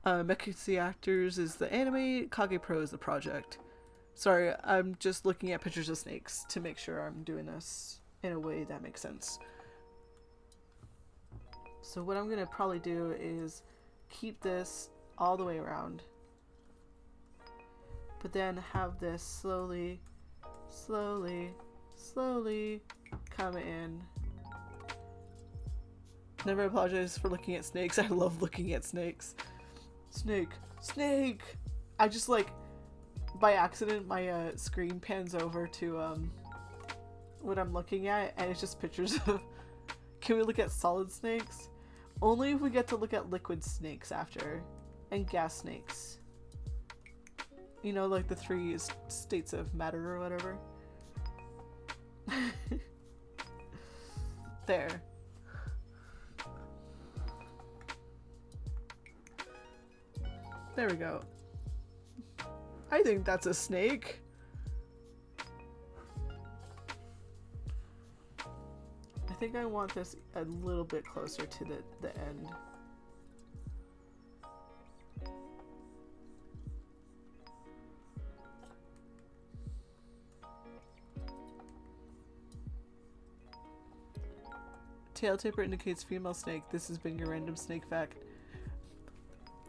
Mecha Actors is the anime, Kagepro is the project. Sorry, I'm just looking at pictures of snakes to make sure I'm doing this in a way that makes sense. So what I'm going to probably do is keep this all the way around. But then have this slowly come in. Never apologize for looking at snakes. I love looking at snakes. Snake! I just like, by accident, my screen pans over to what I'm looking at, and it's just pictures of. Can we look at solid snakes? Only if we get to look at liquid snakes after, and gas snakes. You know, like the 3 states of matter or whatever. There. There we go. I think that's a snake. I think I want this a little bit closer to the end. Tail taper indicates female snake. This has been your random snake fact.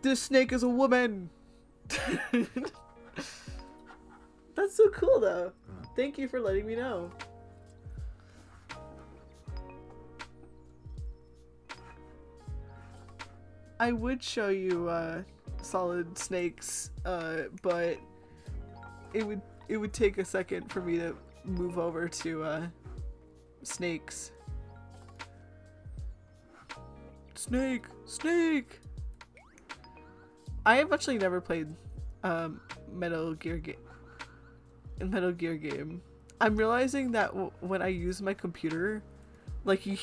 This snake is a woman! That's so cool though. Thank you for letting me know. I would show you solid snakes, but it would take a second for me to move over to snakes. Snake! I have actually never played Metal Gear game. I'm realizing that when I use my computer, like you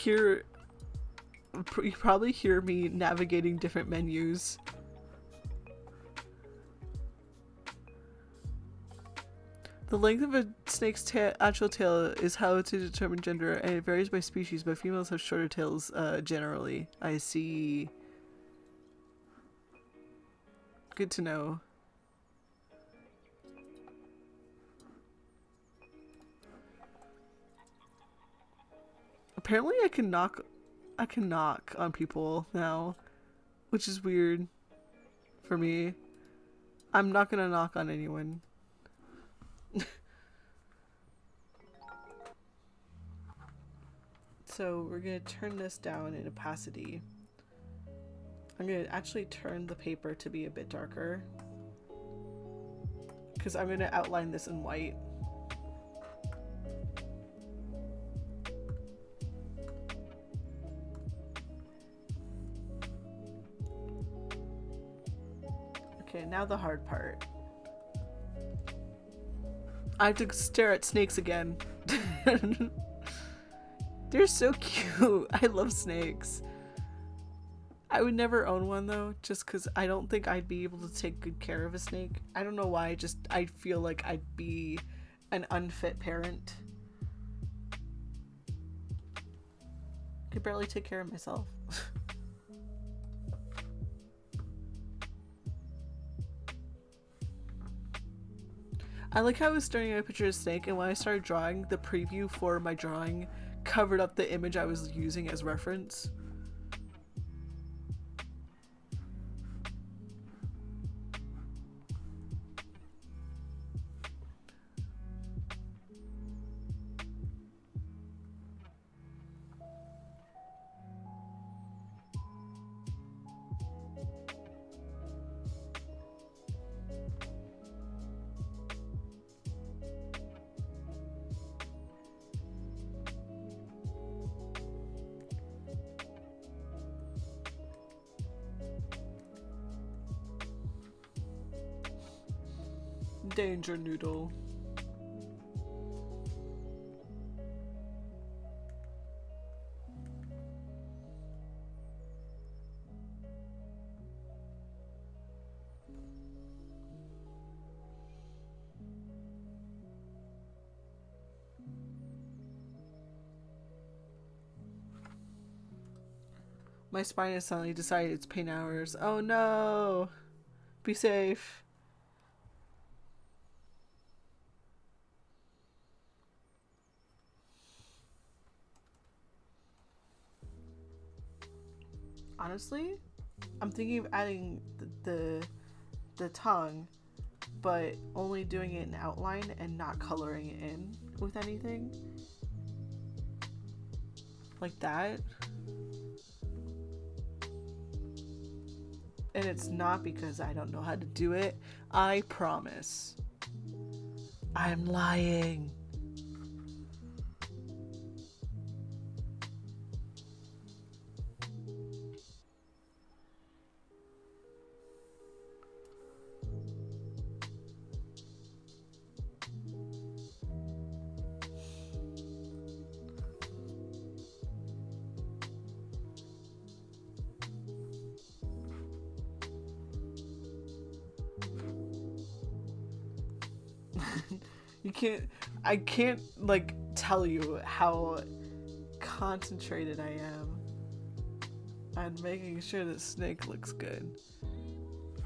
probably hear me navigating different menus. The length of a snake's actual tail is how to determine gender, and it varies by species, but females have shorter tails generally. I see. Good to know. Apparently I can knock on people now, which is weird for me. I'm not gonna knock on anyone. So we're gonna turn this down in opacity. I'm gonna actually turn the paper to be a bit darker because I'm gonna outline this in white. Okay, now the hard part. I have to stare at snakes again. They're so cute. I love snakes. I would never own one though, just because I don't think I'd be able to take good care of a snake. I don't know why, I feel like I'd be an unfit parent. I could barely take care of myself. I like how I was staring at a picture of a snake, and when I started drawing, the preview for my drawing covered up the image I was using as reference. Danger noodle. My spine has suddenly decided it's pain hours. Oh no! Be safe. Honestly, I'm thinking of adding the tongue, but only doing it in outline and not coloring it in with anything. Like that. And it's not because I don't know how to do it. I promise. I'm lying. I can't like tell you how concentrated I am on making sure that snake looks good.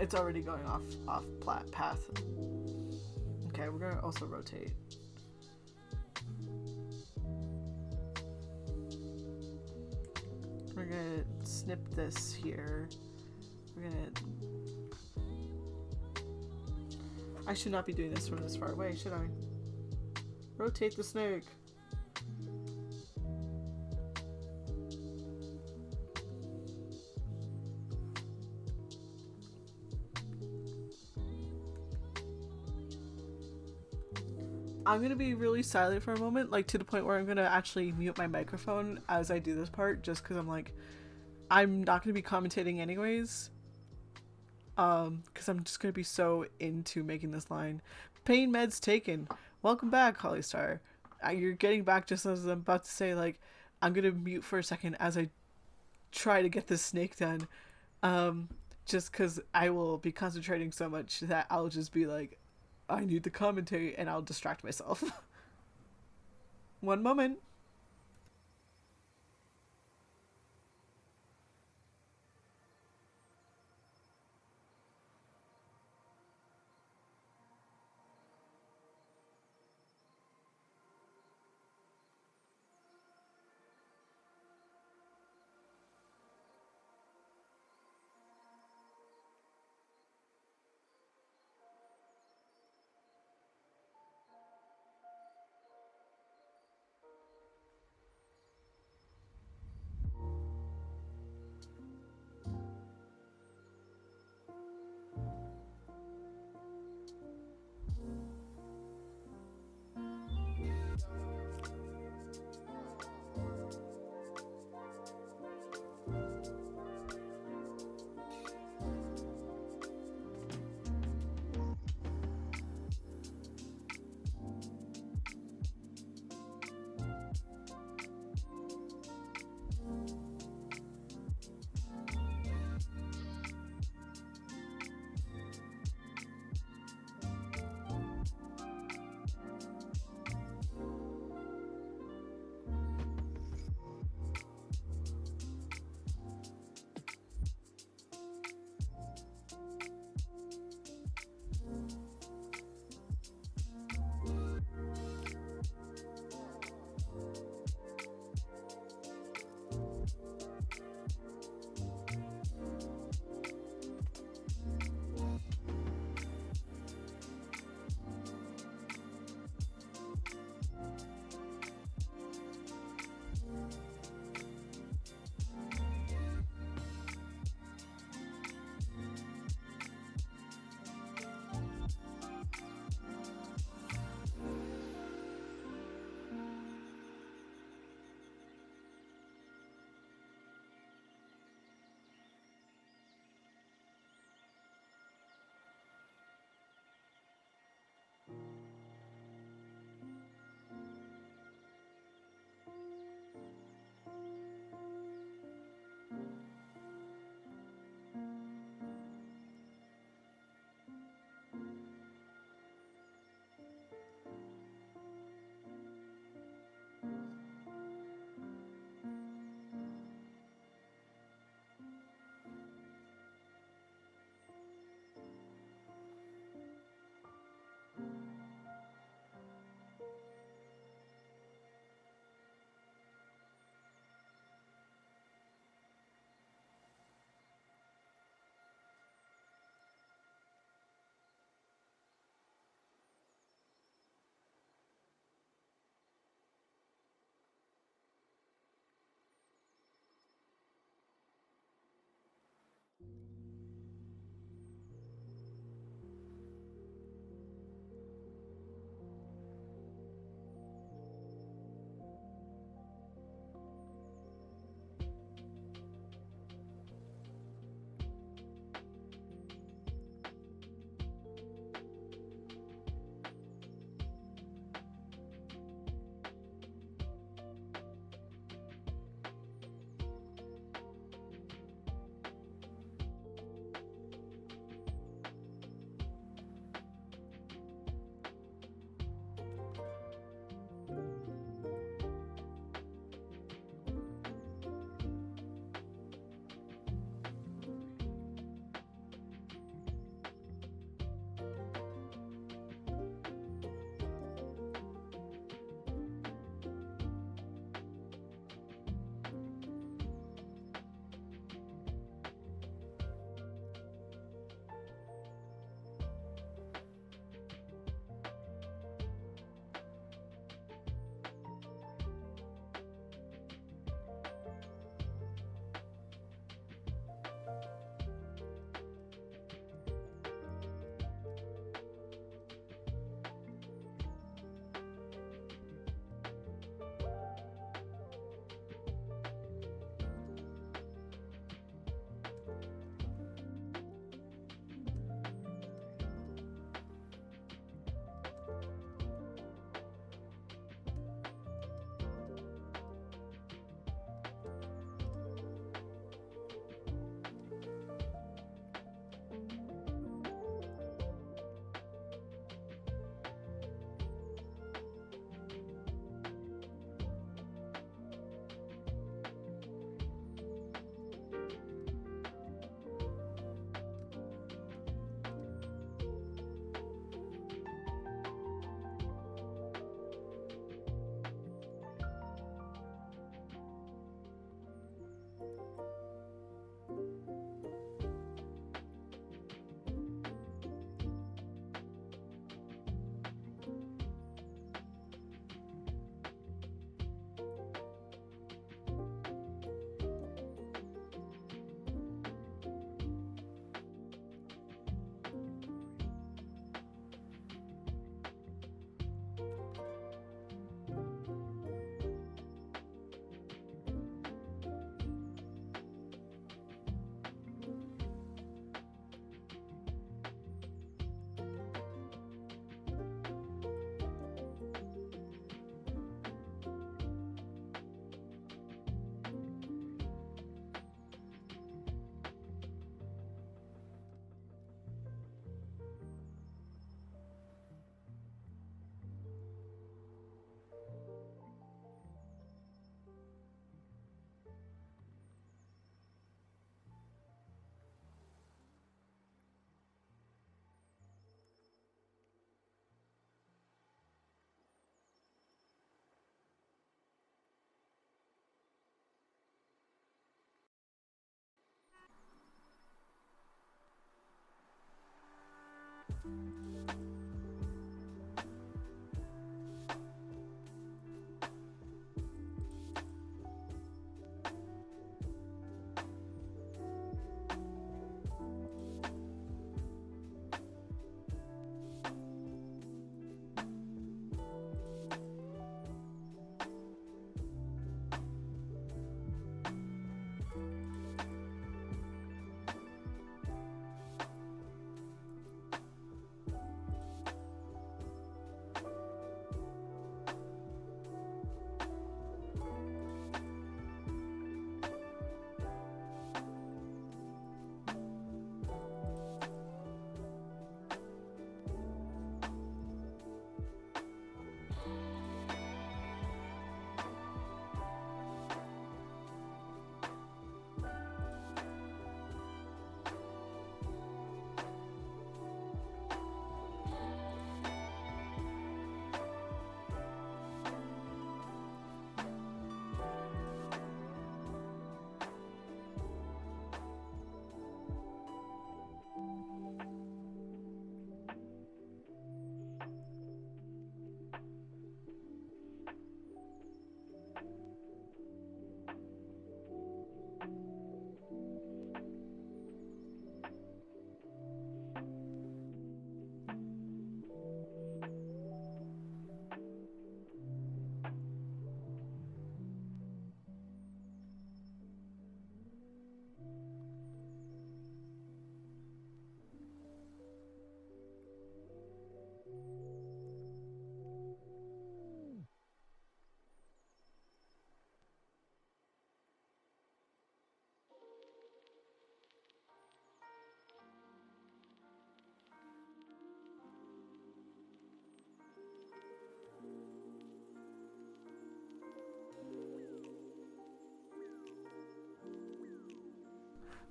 It's already going off path. Okay, we're gonna also rotate. We're gonna snip this here. We're gonna... I should not be doing this from this far away, should I? Rotate the snake. I'm gonna be really silent for a moment, like to the point where I'm gonna actually mute my microphone as I do this part, just because I'm like, I'm not gonna be commentating anyways. Because I'm just gonna be so into making this line. Pain meds taken. Welcome back, Hollystar. You're getting back just as I'm about to say, like, I'm gonna mute for a second as I try to get this snake done. Just because I will be concentrating so much that I'll just be like, I need the commentary, and I'll distract myself. One moment.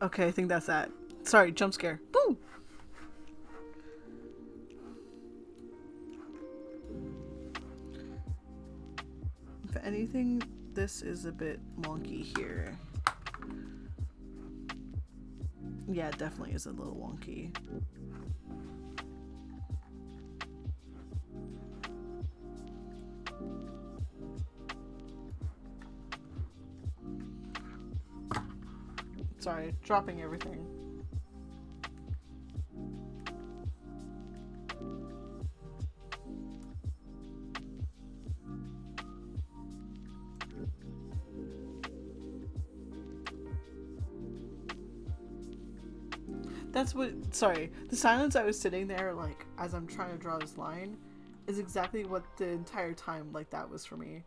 Okay, I think that's that. Sorry, jump scare. Boom! If anything, this is a bit wonky here. Yeah, it definitely is a little wonky. Sorry, dropping everything. That's what, sorry, the silence I was sitting there, like, as I'm trying to draw this line, is exactly what the entire time, like, that was for me.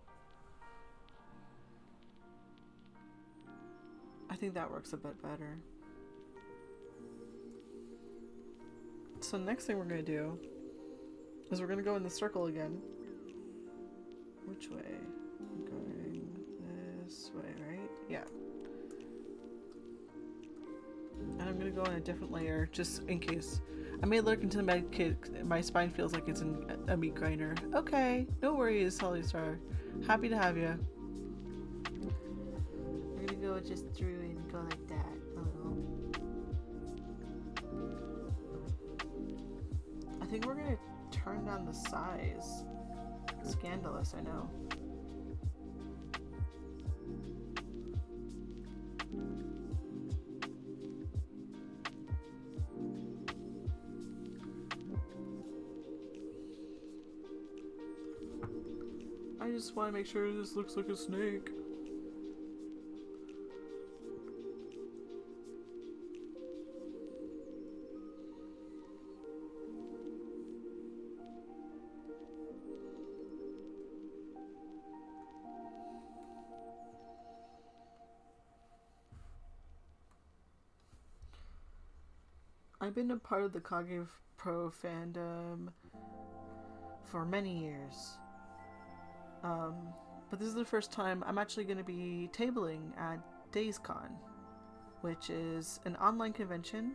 I think that works a bit better. So next thing we're going to do is we're going to go in the circle again. Which way? I'm going this way, right? Yeah. And I'm going to go in a different layer just in case. I may lurk into the med kit. My spine feels like it's in a meat grinder. Okay, no worries, Hollystar. Happy to have you. We're going to go just through and go like that. I think we're gonna turn down the size. Scandalous, I know. I just want to make sure this looks like a snake. I've been a part of the Kagepro fandom for many years. But this is the first time I'm actually going to be tabling at DAZECon, which is an online convention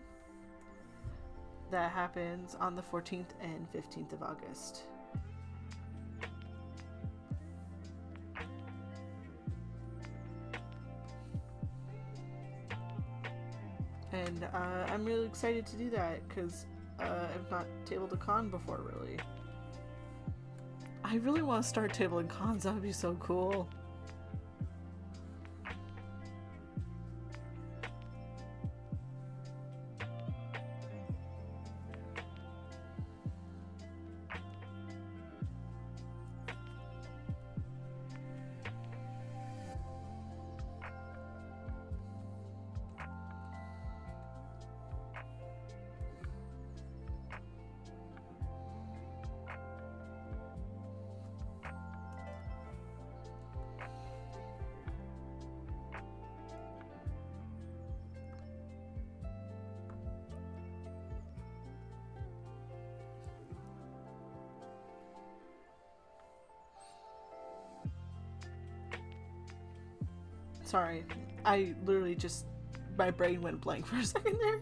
that happens on the 14th and 15th of August. And I'm really excited to do that because I've not tabled a con before, really. I really want to start tabling cons. That would be so cool. Sorry, I literally just, my brain went blank for a second there.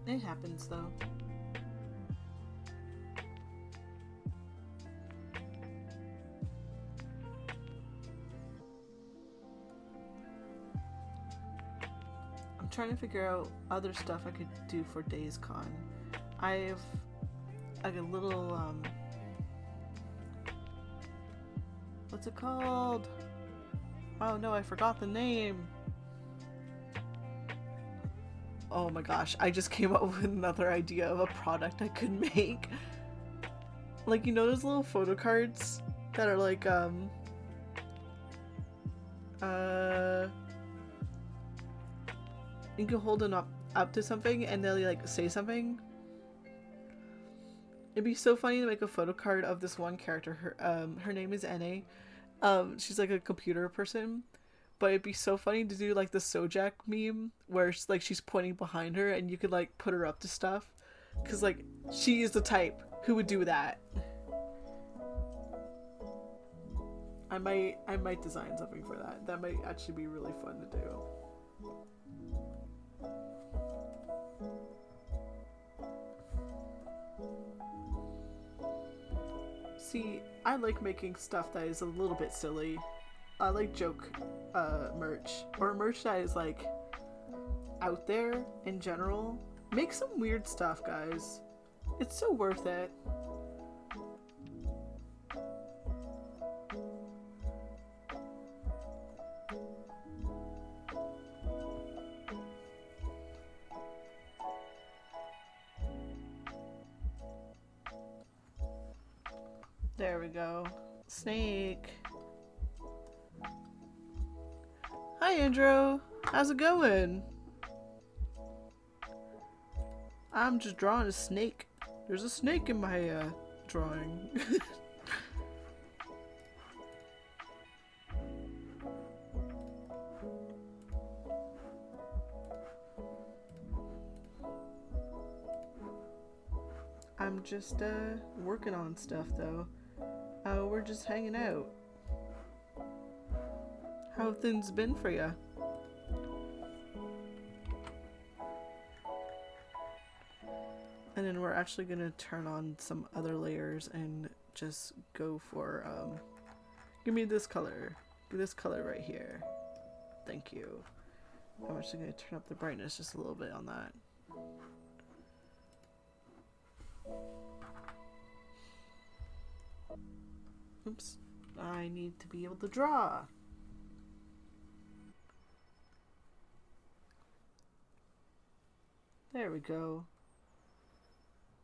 It happens though. I'm trying to figure out other stuff I could do for DAZE Con. I've like a little what's it called? Oh no, I forgot the name. Oh my gosh, I just came up with another idea of a product I could make. Like, you know those little photo cards that are like you can hold them up to something and they'll like say something. It'd be so funny to make a photo card of this one character. Her name is NA. She's like a computer person, but it'd be so funny to do like the Sojak meme where it's like she's pointing behind her and you could like put her up to stuff, because like she is the type who would do that. I might design something for that. That might actually be really fun to do. See, I like making stuff that is a little bit silly. I like joke merch, or merch that is like out there in general. Make some weird stuff, guys. It's so worth it. There we go. Snake. Hi, Andrew. How's it going? I'm just drawing a snake. There's a snake in my drawing. I'm just working on stuff though. We're just hanging out. How have things been for you? And then we're actually gonna turn on some other layers and just go for give me this color. This color right here. Thank you. I'm actually gonna turn up the brightness just a little bit on that. Oops. I need to be able to draw. There we go.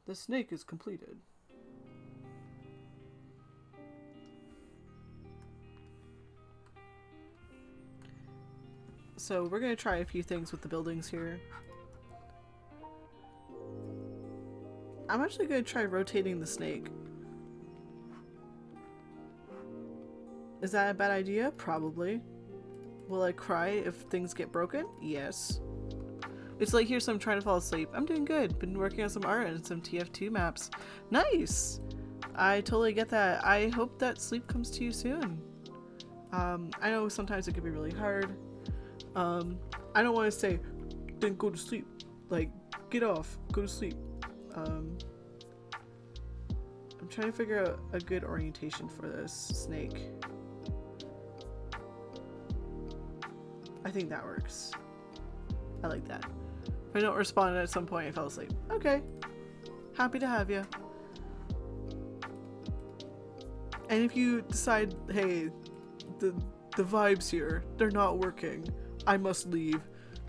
The snake is completed. So we're gonna try a few things with the buildings here. I'm actually gonna try rotating the snake. Is that a bad idea? Probably. Will I cry if things get broken? Yes. It's like, here's some trying to fall asleep. I'm doing good. Been working on some art and some TF2 maps. Nice! I totally get that. I hope that sleep comes to you soon. I know sometimes it can be really hard. I don't want to say, then go to sleep. Like, get off. Go to sleep. I'm trying to figure out a good orientation for this snake. I think that works. I like that. If I don't respond at some point, I fell asleep. Okay. Happy to have you. And if you decide, hey, the vibes here, they're not working, I must leave.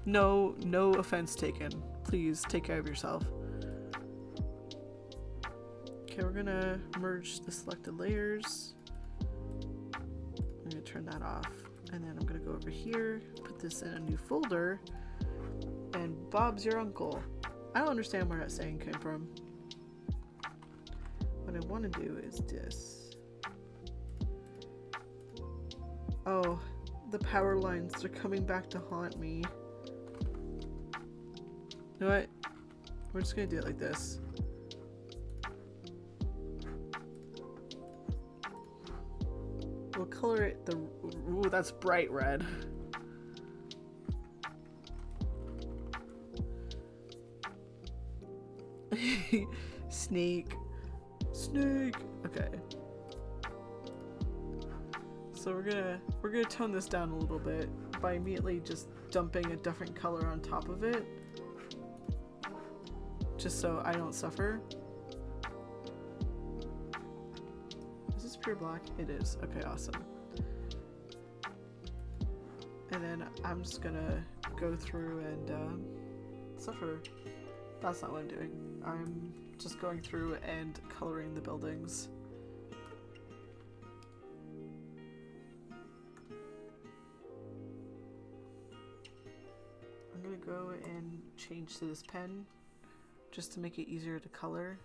No offense taken. Please take care of yourself. Okay, we're gonna merge the selected layers. I'm gonna turn that off. And then I'm gonna go over here, put this in a new folder, and Bob's your uncle. I don't understand where that saying came from. What I want to do is this. Oh, the power lines are coming back to haunt me. You know what? We're just gonna do it like this. We'll color it the... Ooh, that's bright red. Snake. Okay. So we're gonna tone this down a little bit by immediately just dumping a different color on top of it. Just so I don't suffer. Is this pure black? It is. Okay, awesome. And then I'm just gonna go through and suffer. That's not what I'm doing. I'm just going through and coloring the buildings. I'm gonna go and change to this pen just to make it easier to color.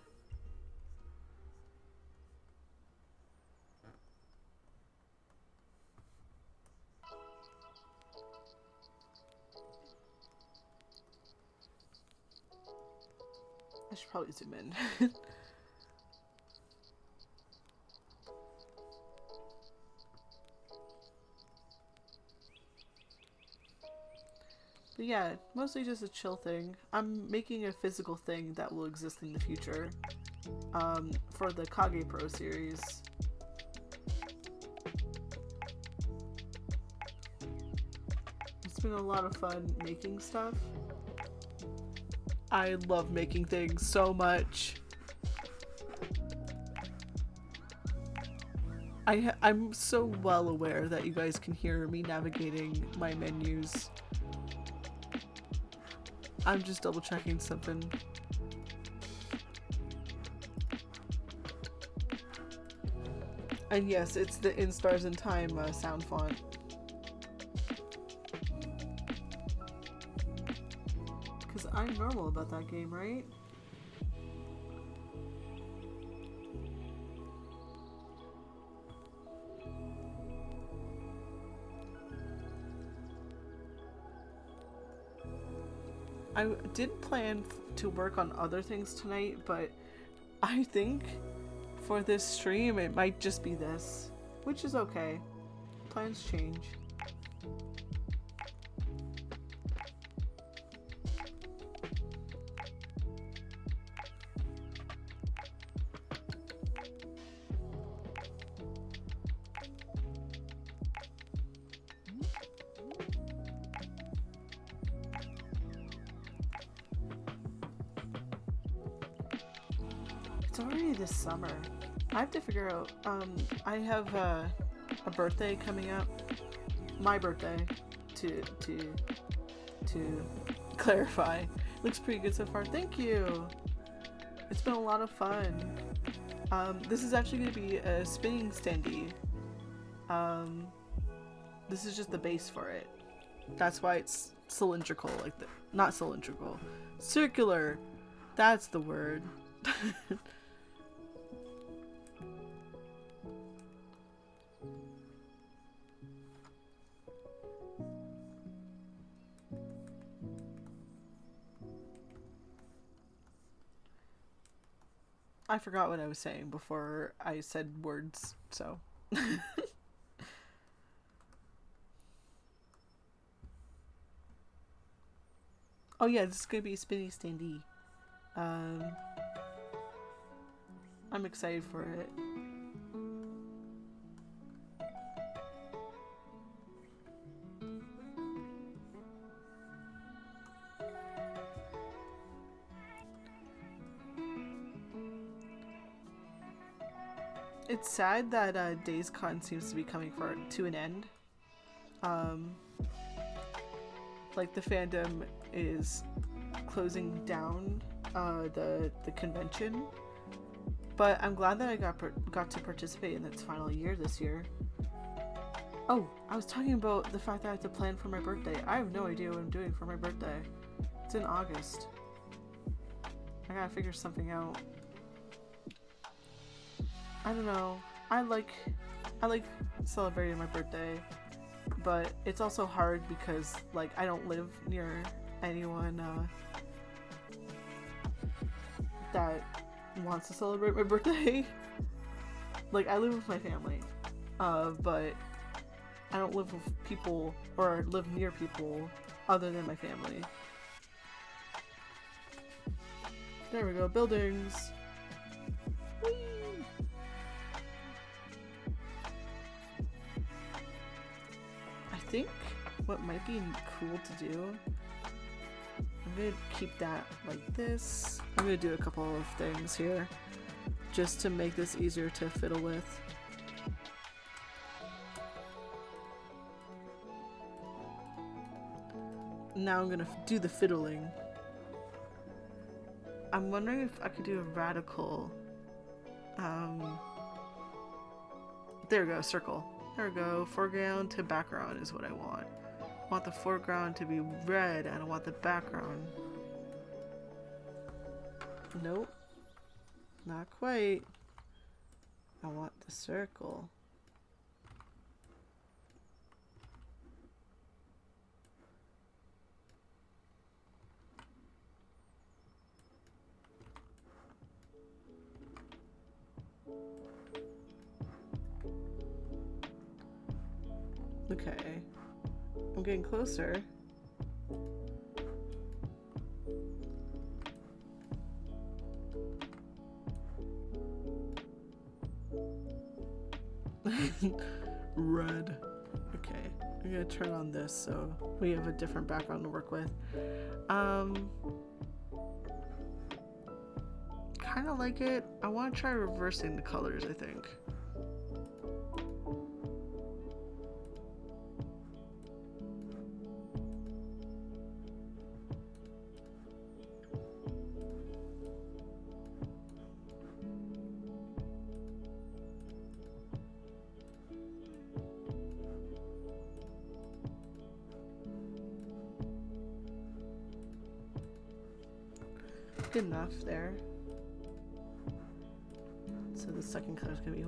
I should probably zoom in. But yeah, mostly just a chill thing. I'm making a physical thing that will exist in the future for the Kagepro series. It's been a lot of fun making stuff. I love making things so much. I'm so well aware that you guys can hear me navigating my menus. I'm just double checking something. And yes, it's the In Stars in Time sound font. Because I'm normal about that game, right? I did plan to work on other things tonight, but I think for this stream it might just be this, which is okay. Plans change. It's already this summer. I have to figure out, I have a birthday coming up. My birthday, to clarify. Looks pretty good so far. Thank you! It's been a lot of fun. This is actually going to be a spinning Standee. This is just the base for it. That's why it's cylindrical, like not cylindrical. Circular! That's the word. I forgot what I was saying before I said words, so. Oh yeah, this is gonna be a spinny Standee. I'm excited for it. It's sad that DAZE seems to be coming to an end. Like the fandom is closing down the convention, but I'm glad that I got to participate in its final year this year. Oh, I was talking about the fact that I have to plan for my birthday. I have no idea what I'm doing for my birthday. It's in August. I gotta figure something out. I don't know. I like celebrating my birthday, but it's also hard because like I don't live near anyone that wants to celebrate my birthday. Like I live with my family, but I don't live with people or live near people other than my family. There we go, buildings. Whee! I think what might be cool to do, I'm gonna keep that like this. I'm gonna do a couple of things here just to make this easier to fiddle with. Now I'm gonna do the fiddling. I'm wondering if I could do a radical. There we go, circle. There we go. Foreground to background is what I want. I want the foreground to be red and I want the background. Nope. Not quite. I want the circle. Okay, I'm getting closer. Red. Okay, I'm gonna turn on this so we have a different background to work with. Kind of like it. I want to try reversing the colors, I think. Good enough there. So the second color is gonna be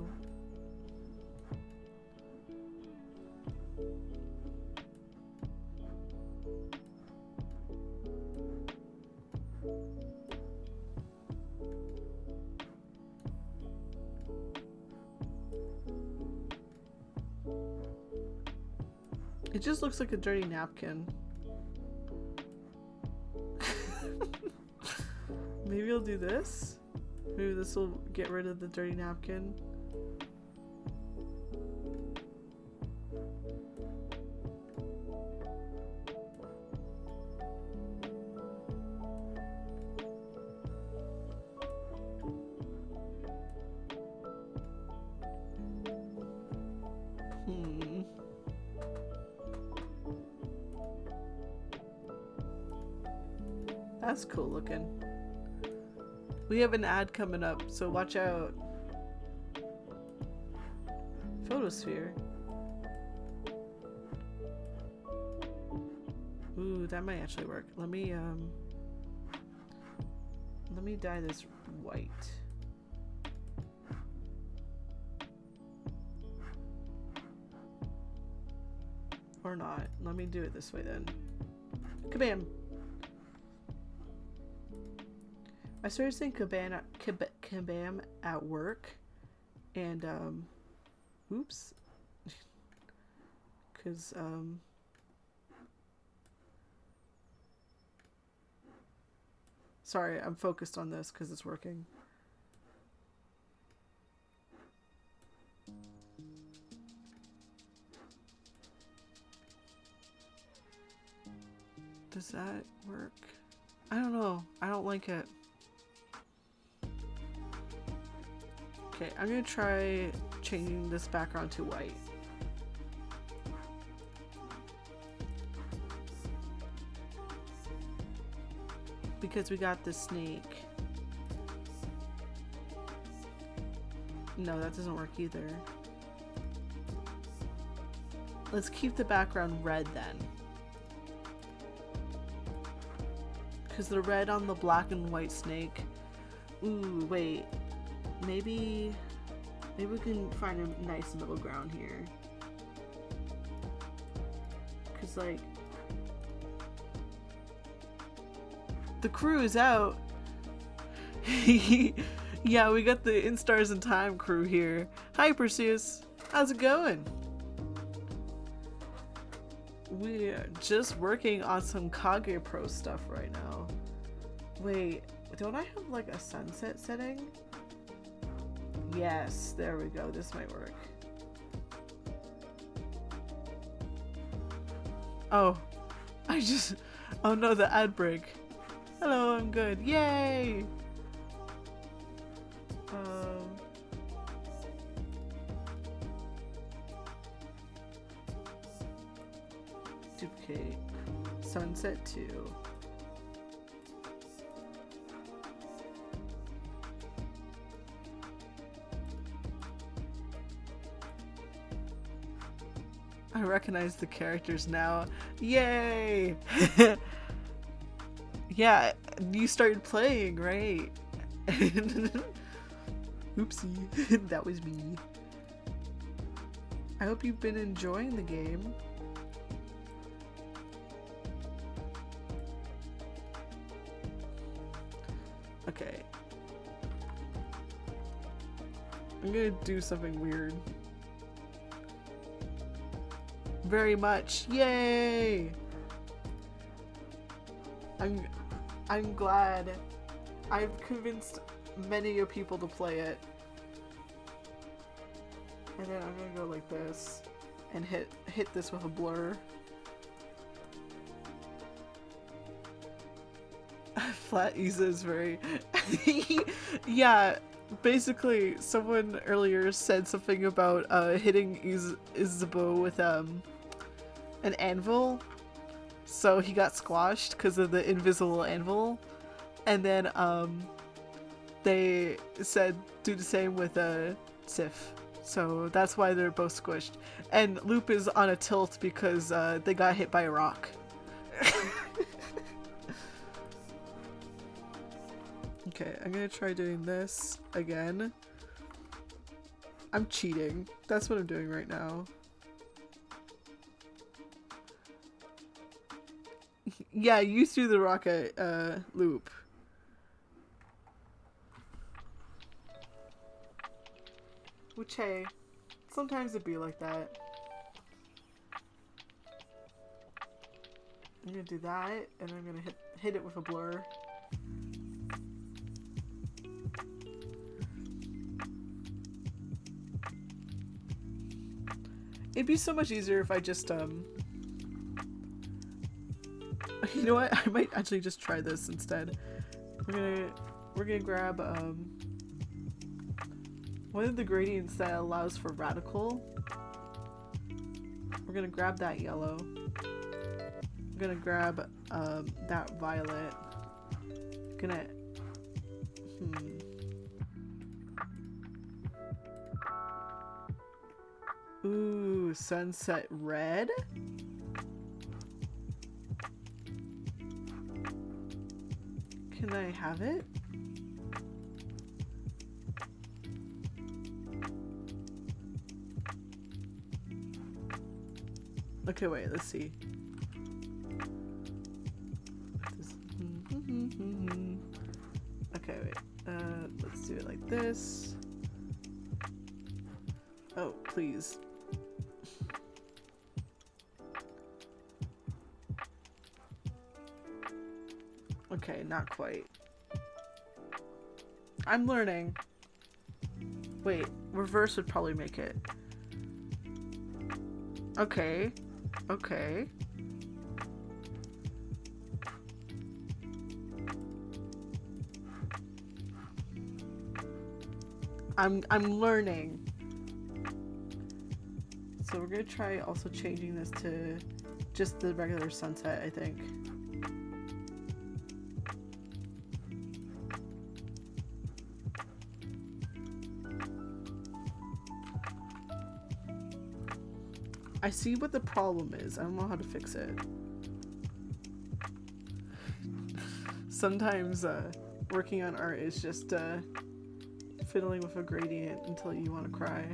it just looks like a dirty napkin. Maybe I'll do this. Maybe this will get rid of the dirty napkin. That's cool looking. We have an ad coming up, so watch out. Photosphere. Ooh, that might actually work. Let me dye this white. Or not. Let me do it this way then. Kabam! I started saying kabam at work, and oops, because sorry, I'm focused on this because it's working. Does that work? I don't know. I don't like it. Okay, I'm gonna try changing this background to white. Because we got the snake. No, that doesn't work either. Let's keep the background red then. Because the red on the black and white snake. Ooh, wait. Maybe we can find a nice middle ground here. Because, like, the crew is out. Yeah, we got the In Stars in Time crew here. Hi, Perseus. How's it going? We're just working on some Kagepro stuff right now. Wait, don't I have like a sunset setting? Yes, there we go. This might work. Oh, oh no, the ad break. Hello, I'm good. Yay! Duplicate. Sunset 2. I recognize the characters now. Yay! Yeah, you started playing, right? Oopsie, that was me. I hope you've been enjoying the game. Okay. I'm gonna do something weird. Very much. Yay! I'm glad. I've convinced many people to play it. And then I'm gonna go like this and hit this with a blur. Flat Isa is very yeah, basically someone earlier said something about hitting Isabeau with an anvil, so he got squashed because of the invisible anvil, and then they said do the same with Sif, so that's why they're both squished. And Loop is on a tilt because they got hit by a rock. Okay, I'm gonna try doing this again. I'm cheating. That's what I'm doing right now. Yeah, you threw the rock at Loop. Which, hey, sometimes it'd be like that. I'm gonna do that, and I'm gonna hit it with a blur. It'd be so much easier if I just, you know what? I might actually just try this instead. We're gonna grab, one of the gradients that allows for radical. We're gonna grab that yellow. We're gonna grab, that violet. Gonna, Ooh, sunset red? Can I have it? Okay, wait, let's see. Okay, wait. Let's do it like this. Oh, please. Okay, not quite. I'm learning. Wait, reverse would probably make it. Okay. Okay. I'm learning. So we're gonna try also changing this to just the regular sunset, I think. I see what the problem is. I don't know how to fix it. Sometimes working on art is just fiddling with a gradient until you want to cry.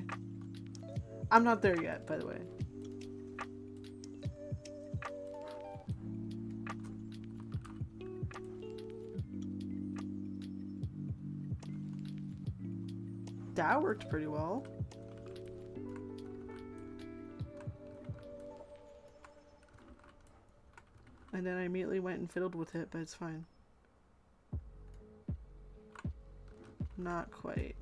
I'm not there yet, by the way. That worked pretty well. And then I immediately went and fiddled with it, but it's fine. Not quite.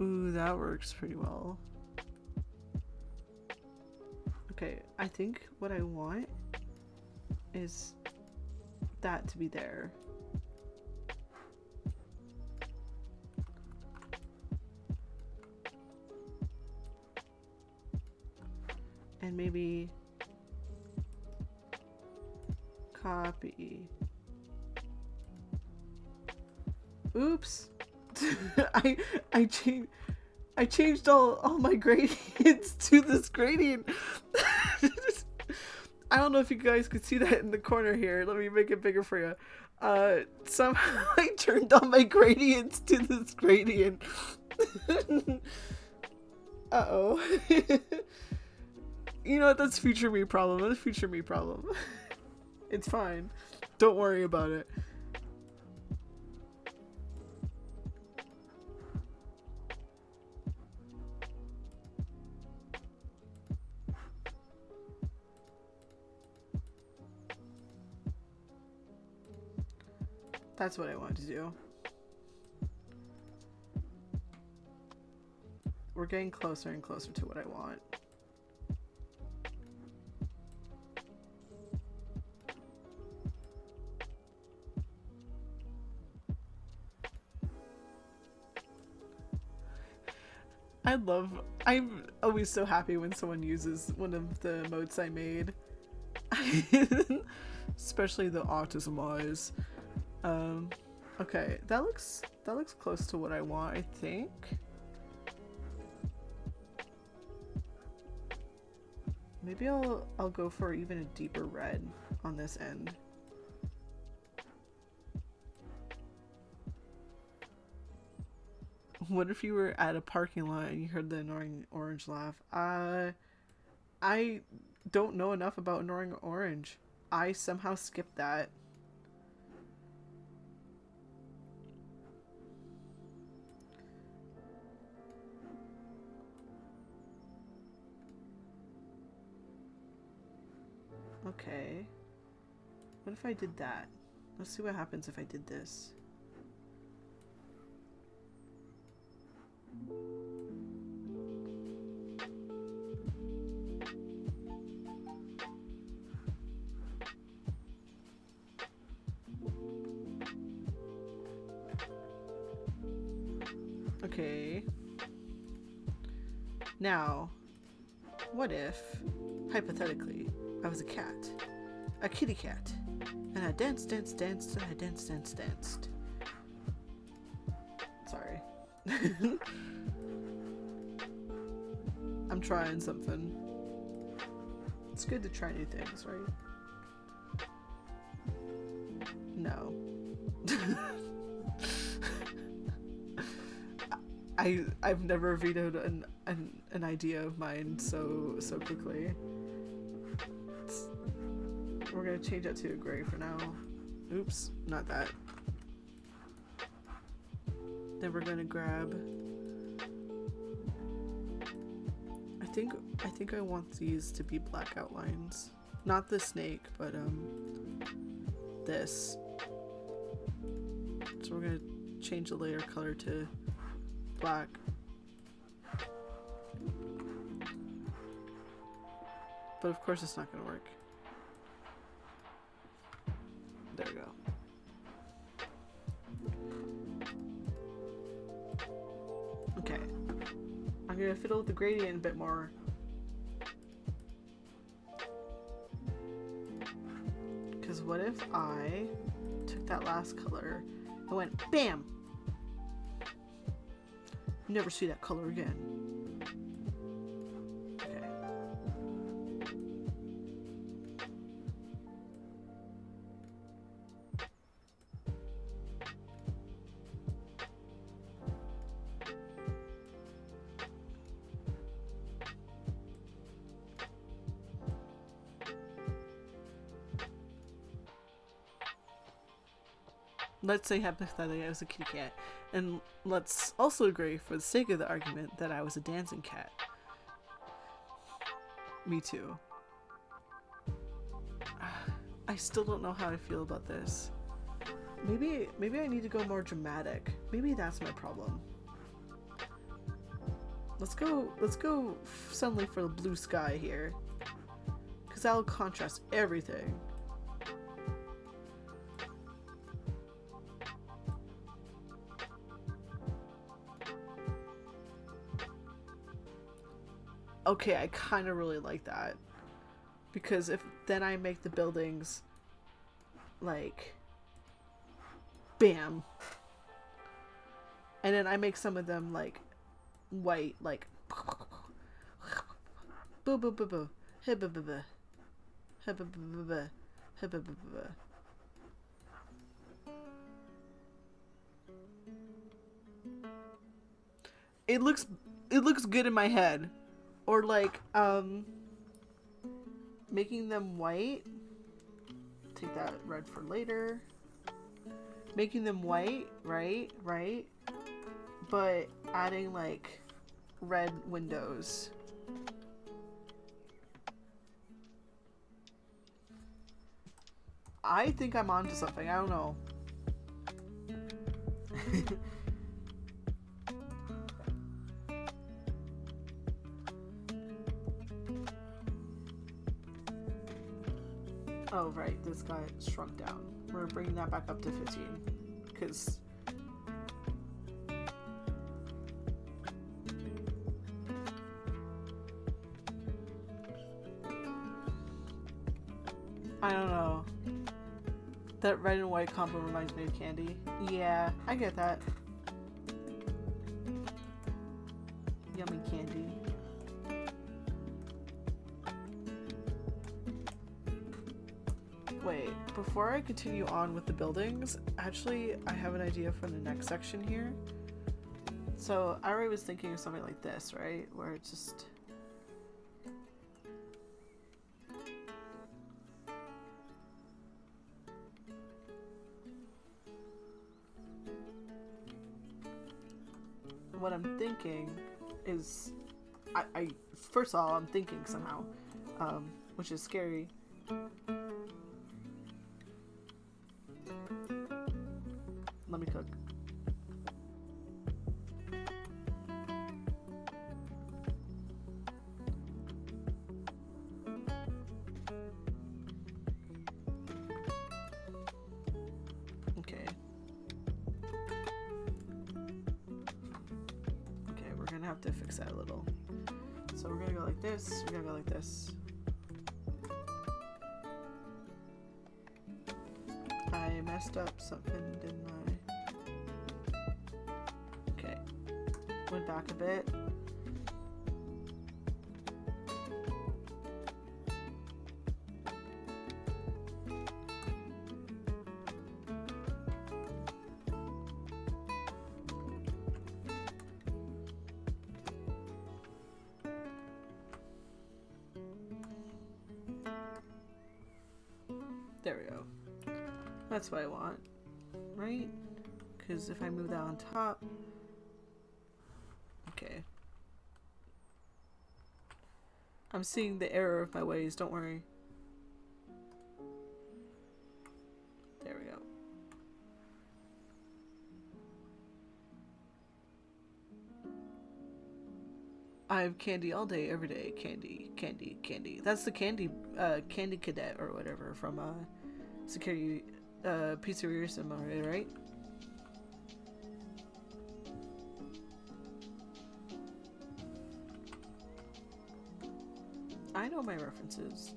Ooh, that works pretty well. Okay, I think what I want is that to be there. And maybe copy. Oops. I changed all my gradients to this gradient. I don't know if you guys could see that in the corner here. Let me make it bigger for you. Somehow I turned all my gradients to this gradient. Uh-oh. You know what? That's future me problem. That's future me problem. It's fine. Don't worry about it. That's what I wanted to do. We're getting closer and closer to what I want. I'm always so happy when someone uses one of the emotes I made. Especially the autism eyes. Okay, that looks close to what I want, I think. Maybe I'll go for even a deeper red on this end. What if you were at a parking lot and you heard the annoying orange laugh? I don't know enough about annoying orange. I somehow skipped that. Okay. What if I did that? Let's see what happens if I did this. Okay. Now, what if, hypothetically, I was a cat, a kitty cat, and I danced, danced, danced, and I danced, danced, danced. Sorry. I'm trying something. It's good to try new things, right? No. I've never vetoed an idea of mine so quickly. We're gonna change that to a gray for now. Oops, not that. Then we're gonna grab. I think I want these to be black outlines. Not the snake, but this. So we're gonna change the layer color to black. But of course it's not gonna work. There we go. Okay. I'm gonna fiddle with the gradient a bit more. Because what if I took that last color and went BAM! Never see that color again. Okay. Let's say hypothetically I was a kitty cat, and let's also agree, for the sake of the argument, that I was a dancing cat. Me too. I still don't know how I feel about this. Maybe I need to go more dramatic. Maybe that's my problem. Let's go suddenly for the blue sky here, because that'll contrast everything. Okay, I kind of really like that, because if then I make the buildings like BAM, and then I make some of them like white, like boo boo boo boo, hey boo boo boo, hey boo boo boo boo, hey boo boo boo boo. It looks good in my head. Or like, making them white. Take that red for later. Making them white, right? But adding like red windows. I think I'm onto something. I don't know. Oh, right, this guy shrunk down. We're bringing that back up to 15. Because... I don't know. That red and white combo reminds me of candy. Yeah, I get that. Yummy candy. Wait, before I continue on with the buildings, actually, I have an idea for the next section here. So, I already was thinking of something like this, right? Where it's just... What I'm thinking is... First of all, I'm thinking somehow, which is scary. Let me cook. Okay. Okay, we're gonna have to fix that a little. So we're gonna go like this, we're gonna go like this. I messed up something, didn't I? Okay. Went back a bit. There we go. That's what I want, right? Because if I move that on top... Okay. I'm seeing the error of my ways, don't worry. There we go. I have candy all day, every day. Candy, candy, candy. That's the candy, candy cadet or whatever from, Security pizzeria symbol, right? I know my references.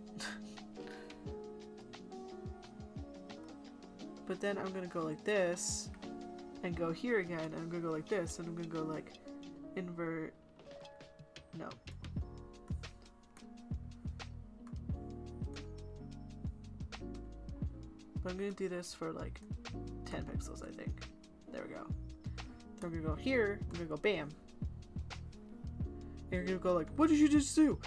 But then I'm gonna go like this and go here again, and I'm gonna go like this, and I'm gonna go like invert. No. But I'm gonna do this for like 10 pixels, I think. There we go. Then we're gonna go here, I'm gonna go bam. And you're gonna go like, what did you just do?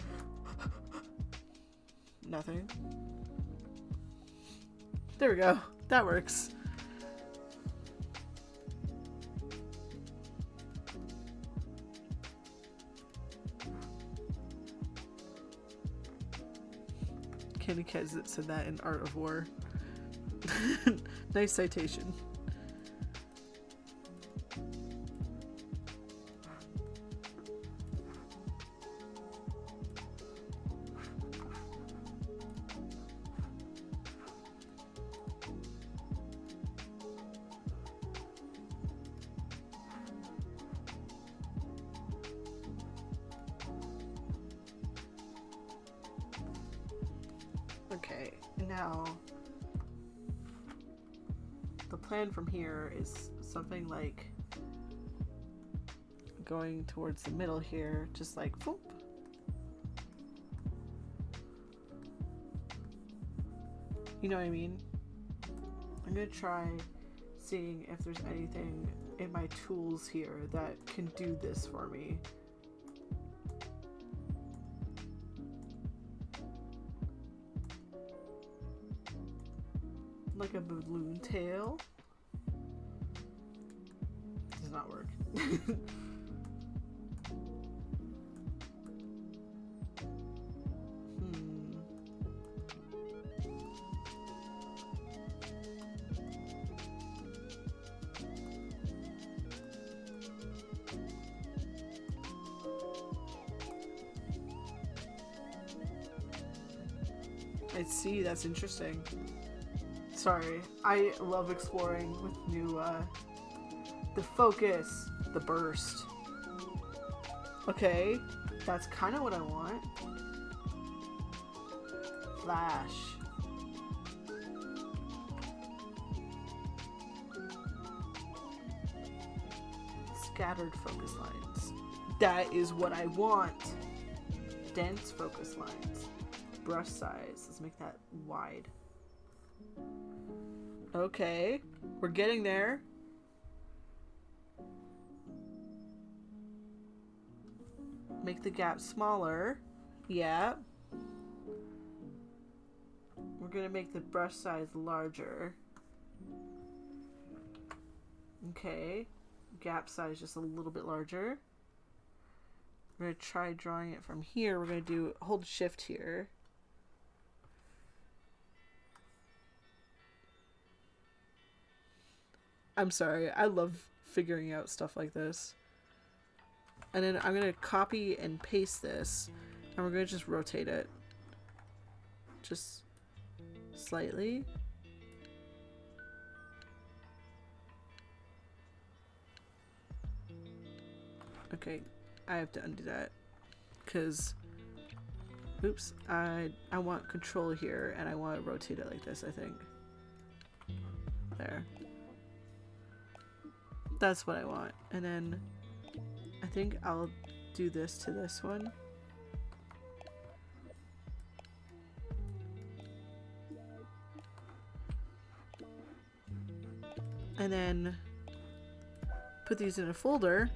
Nothing. There we go. That works. Kenny Kezit said that in Art of War. Nice citation. Okay, now the plan from here is something like going towards the middle here, just like boop. You know what I mean? I'm gonna try seeing if there's anything in my tools here that can do this for me. Like a balloon tail. Does not work. I see, that's interesting. Sorry, I love exploring with new, the focus, the burst. Okay, that's kind of what I want. Flash. Scattered focus lines. That is what I want. Dense focus lines. Brush size. Let's make that wide. Okay, we're getting there. Make the gap smaller. Yeah. We're gonna make the brush size larger. Okay. Gap size just a little bit larger. We're gonna try drawing it from here. We're gonna hold shift here. I'm sorry, I love figuring out stuff like this. And then I'm gonna copy and paste this, and we're gonna just rotate it. Just slightly. Okay, I have to undo that, because, oops, I want control here, and I want to rotate it like this, I think. There. That's what I want. And then I think I'll do this to this one. And then put these in a folder,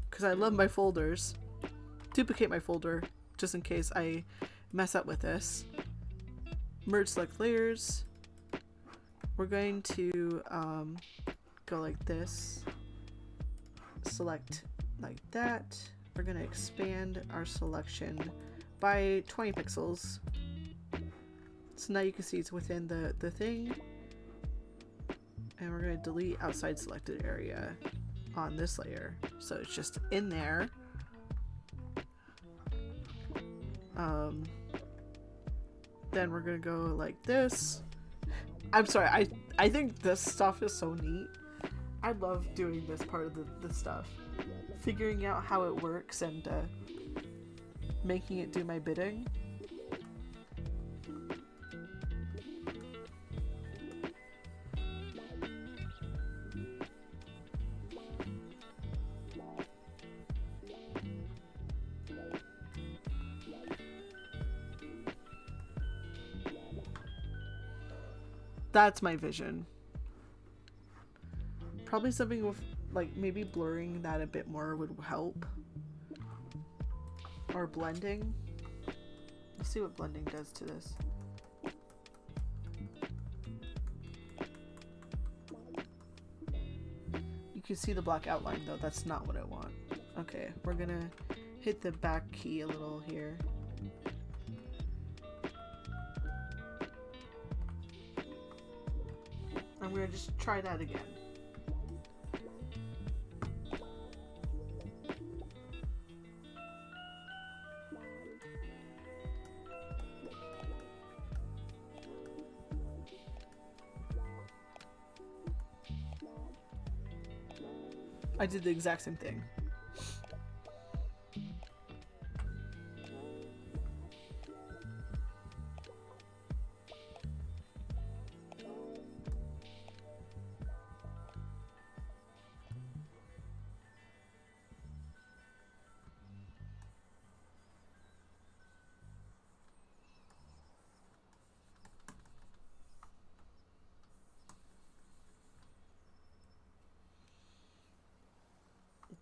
because I love my folders. Duplicate my folder just in case I mess up with this. Merge select layers. We're going to go like this, select like that. We're going to expand our selection by 20 pixels. So now you can see it's within the thing. And we're going to delete outside selected area on this layer. So it's just in there. Then we're going to go like this. I'm sorry, I think this stuff is so neat. I love doing this part of the stuff. Figuring out how it works and making it do my bidding. That's my vision. Probably something with, like, maybe blurring that a bit more would help. Or blending. Let's see what blending does to this. You can see the black outline though, that's not what I want. Okay, we're gonna hit the back key a little here. I'm gonna just try that again. I did the exact same thing.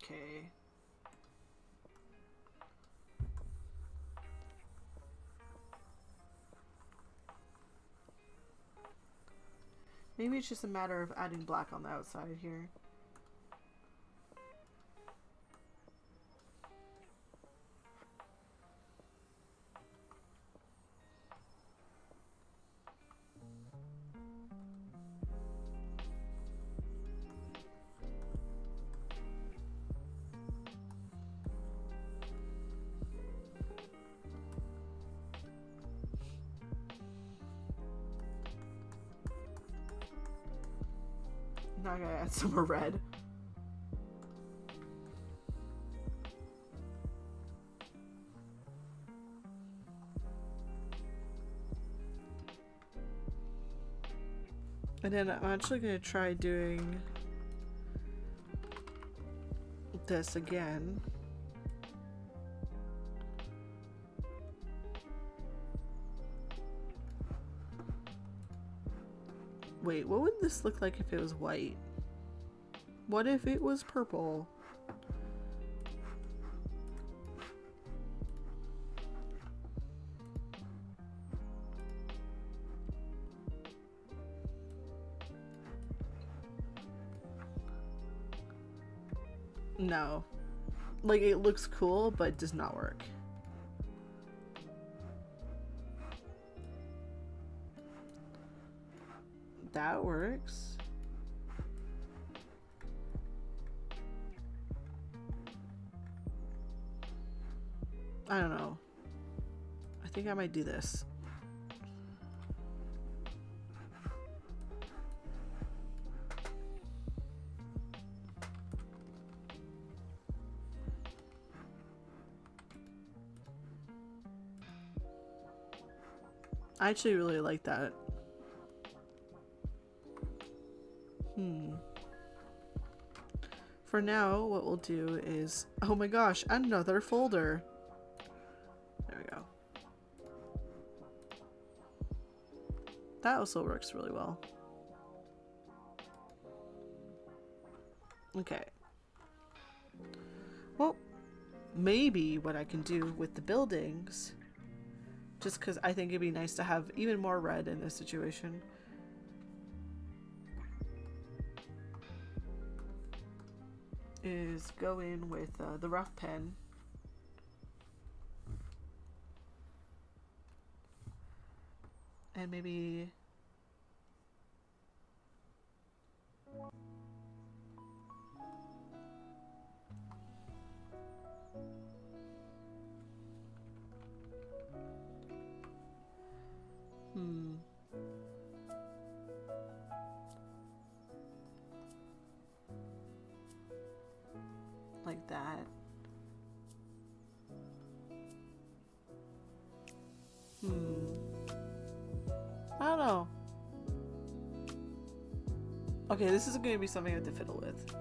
Okay. Maybe it's just a matter of adding black on the outside here. Now I gotta add some more red. And then I'm actually gonna try doing this again. Wait, what would this look like if it was white? What if it was purple? No. Like, it looks cool, but it does not work. That works. I don't know. I think I might do this. I actually really like that. For now, what we'll do is... Oh my gosh, another folder! There we go. That also works really well. Okay. Well, maybe what I can do with the buildings, just because I think it'd be nice to have even more red in this situation, is go in with the rough pen and maybe like that. I don't know. Okay, this is going to be something I have to fiddle with.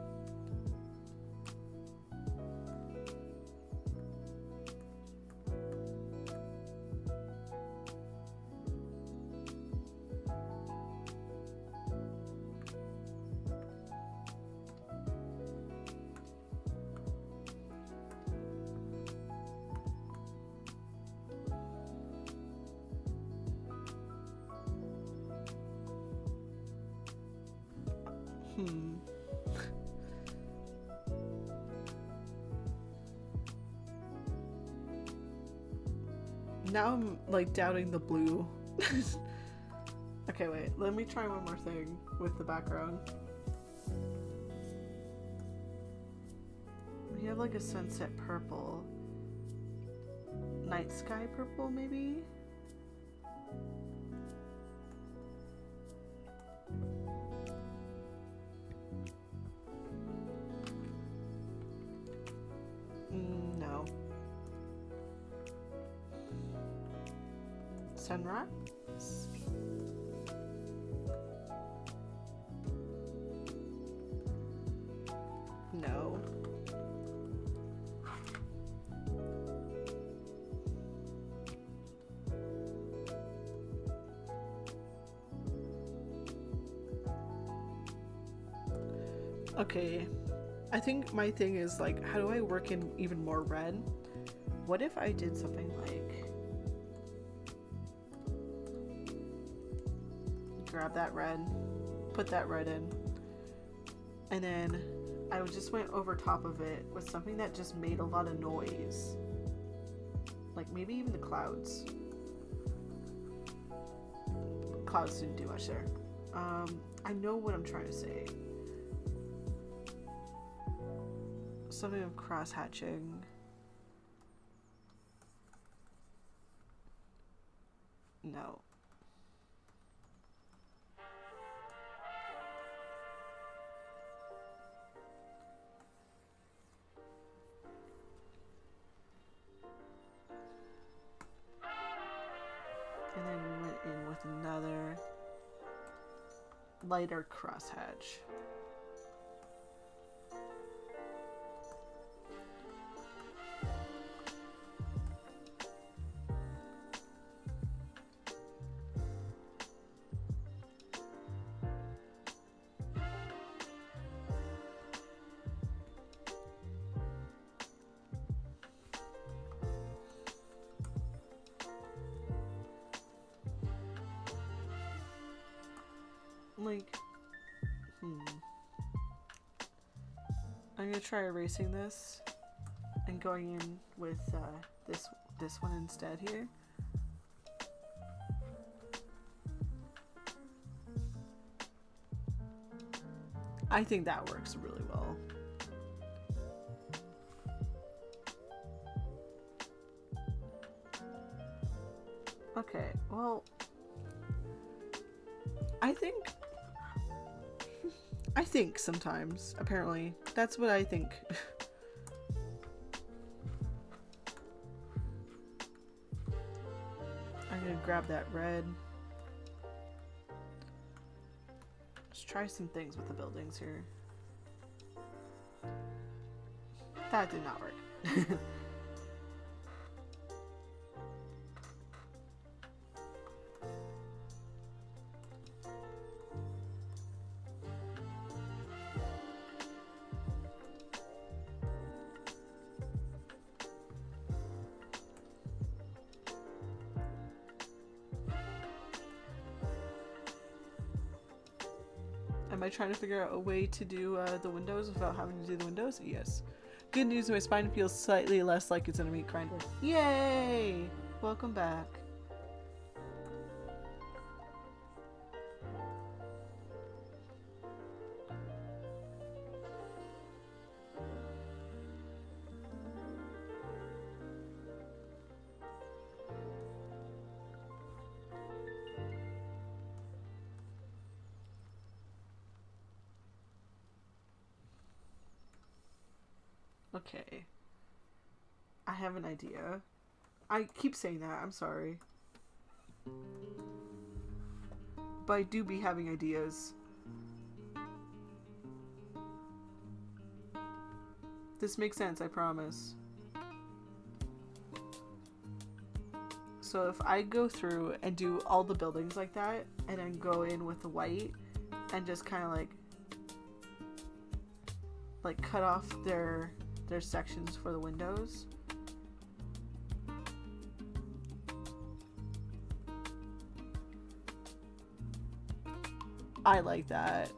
Now I'm like doubting the blue. Okay, wait. Let me try one more thing with the background. We have like a sunset purple. Night sky purple, maybe? No. Sunrise? No. Okay. I think my thing is like, how do I work in even more red? What if I did something like grab that red, put that red in, and then I just went over top of it with something that just made a lot of noise. Like maybe even the clouds. Clouds didn't do much there. I know what I'm trying to say. Something of cross hatching. No. And then we went in with another lighter crosshatch. Like, I'm gonna try erasing this and going in with this one instead here. I think that works really well. Okay, well, I think sometimes, apparently. That's what I think. I'm gonna grab that red. Let's try some things with the buildings here. That did not work. Am I trying to figure out a way to do the windows without having to do the windows? Yes. Good news, my spine feels slightly less like it's in a meat grinder. Yay! Welcome back. Okay. I have an idea. I keep saying that. I'm sorry. But I do be having ideas. This makes sense, I promise. So if I go through and do all the buildings like that, and then go in with the white, and just kind of like cut off their sections for the windows. I like that.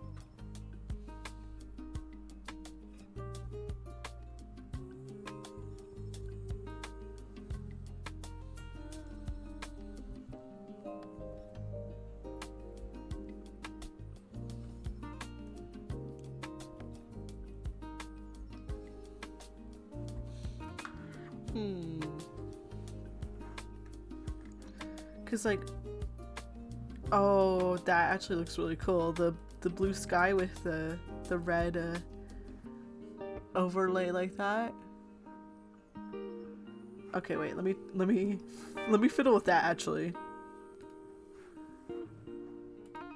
Cause like, oh, that actually looks really cool. The blue sky with the red overlay like that. Okay, wait. Let me fiddle with that actually.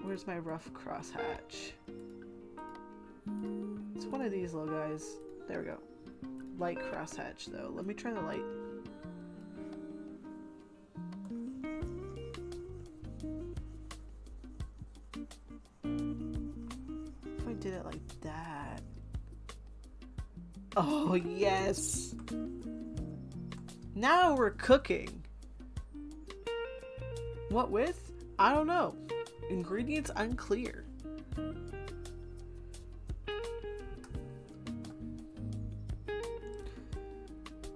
Where's my rough crosshatch? It's one of these little guys. There we go. Light crosshatch though. Let me try the light. If I did it like that. Oh yes! Now we're cooking. What with? I don't know. Ingredients unclear.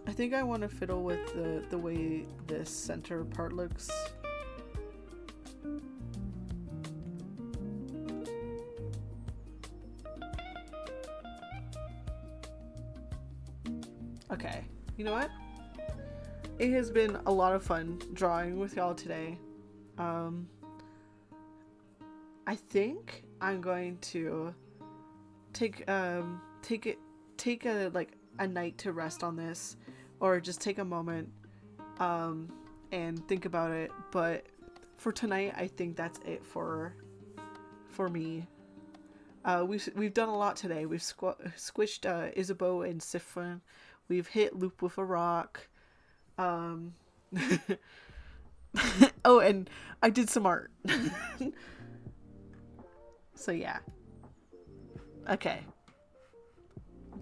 I think I want to fiddle with the way this center part looks. Okay, you know what? It has been a lot of fun drawing with y'all today. I think I'm going to take a night to rest on this, or just take a moment and think about it. But for tonight, I think that's it for me. We've done a lot today. We've squished Isabeau and Siffrin. We've hit Loop with a rock. Oh, and I did some art. So yeah. Okay.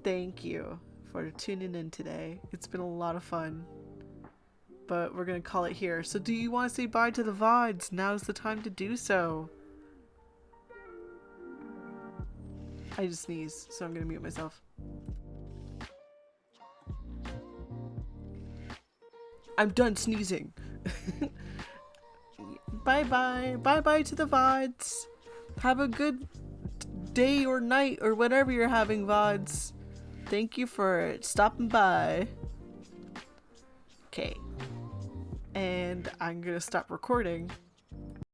Thank you for tuning in today. It's been a lot of fun. But we're gonna call it here. So do you want to say bye to the VODs? Now's the time to do so. I just sneezed, so I'm gonna mute myself. I'm done sneezing. Bye bye. Bye bye to the VODs. Have a good day or night or whatever you're having, VODs. Thank you for stopping by. Okay. And I'm gonna stop recording.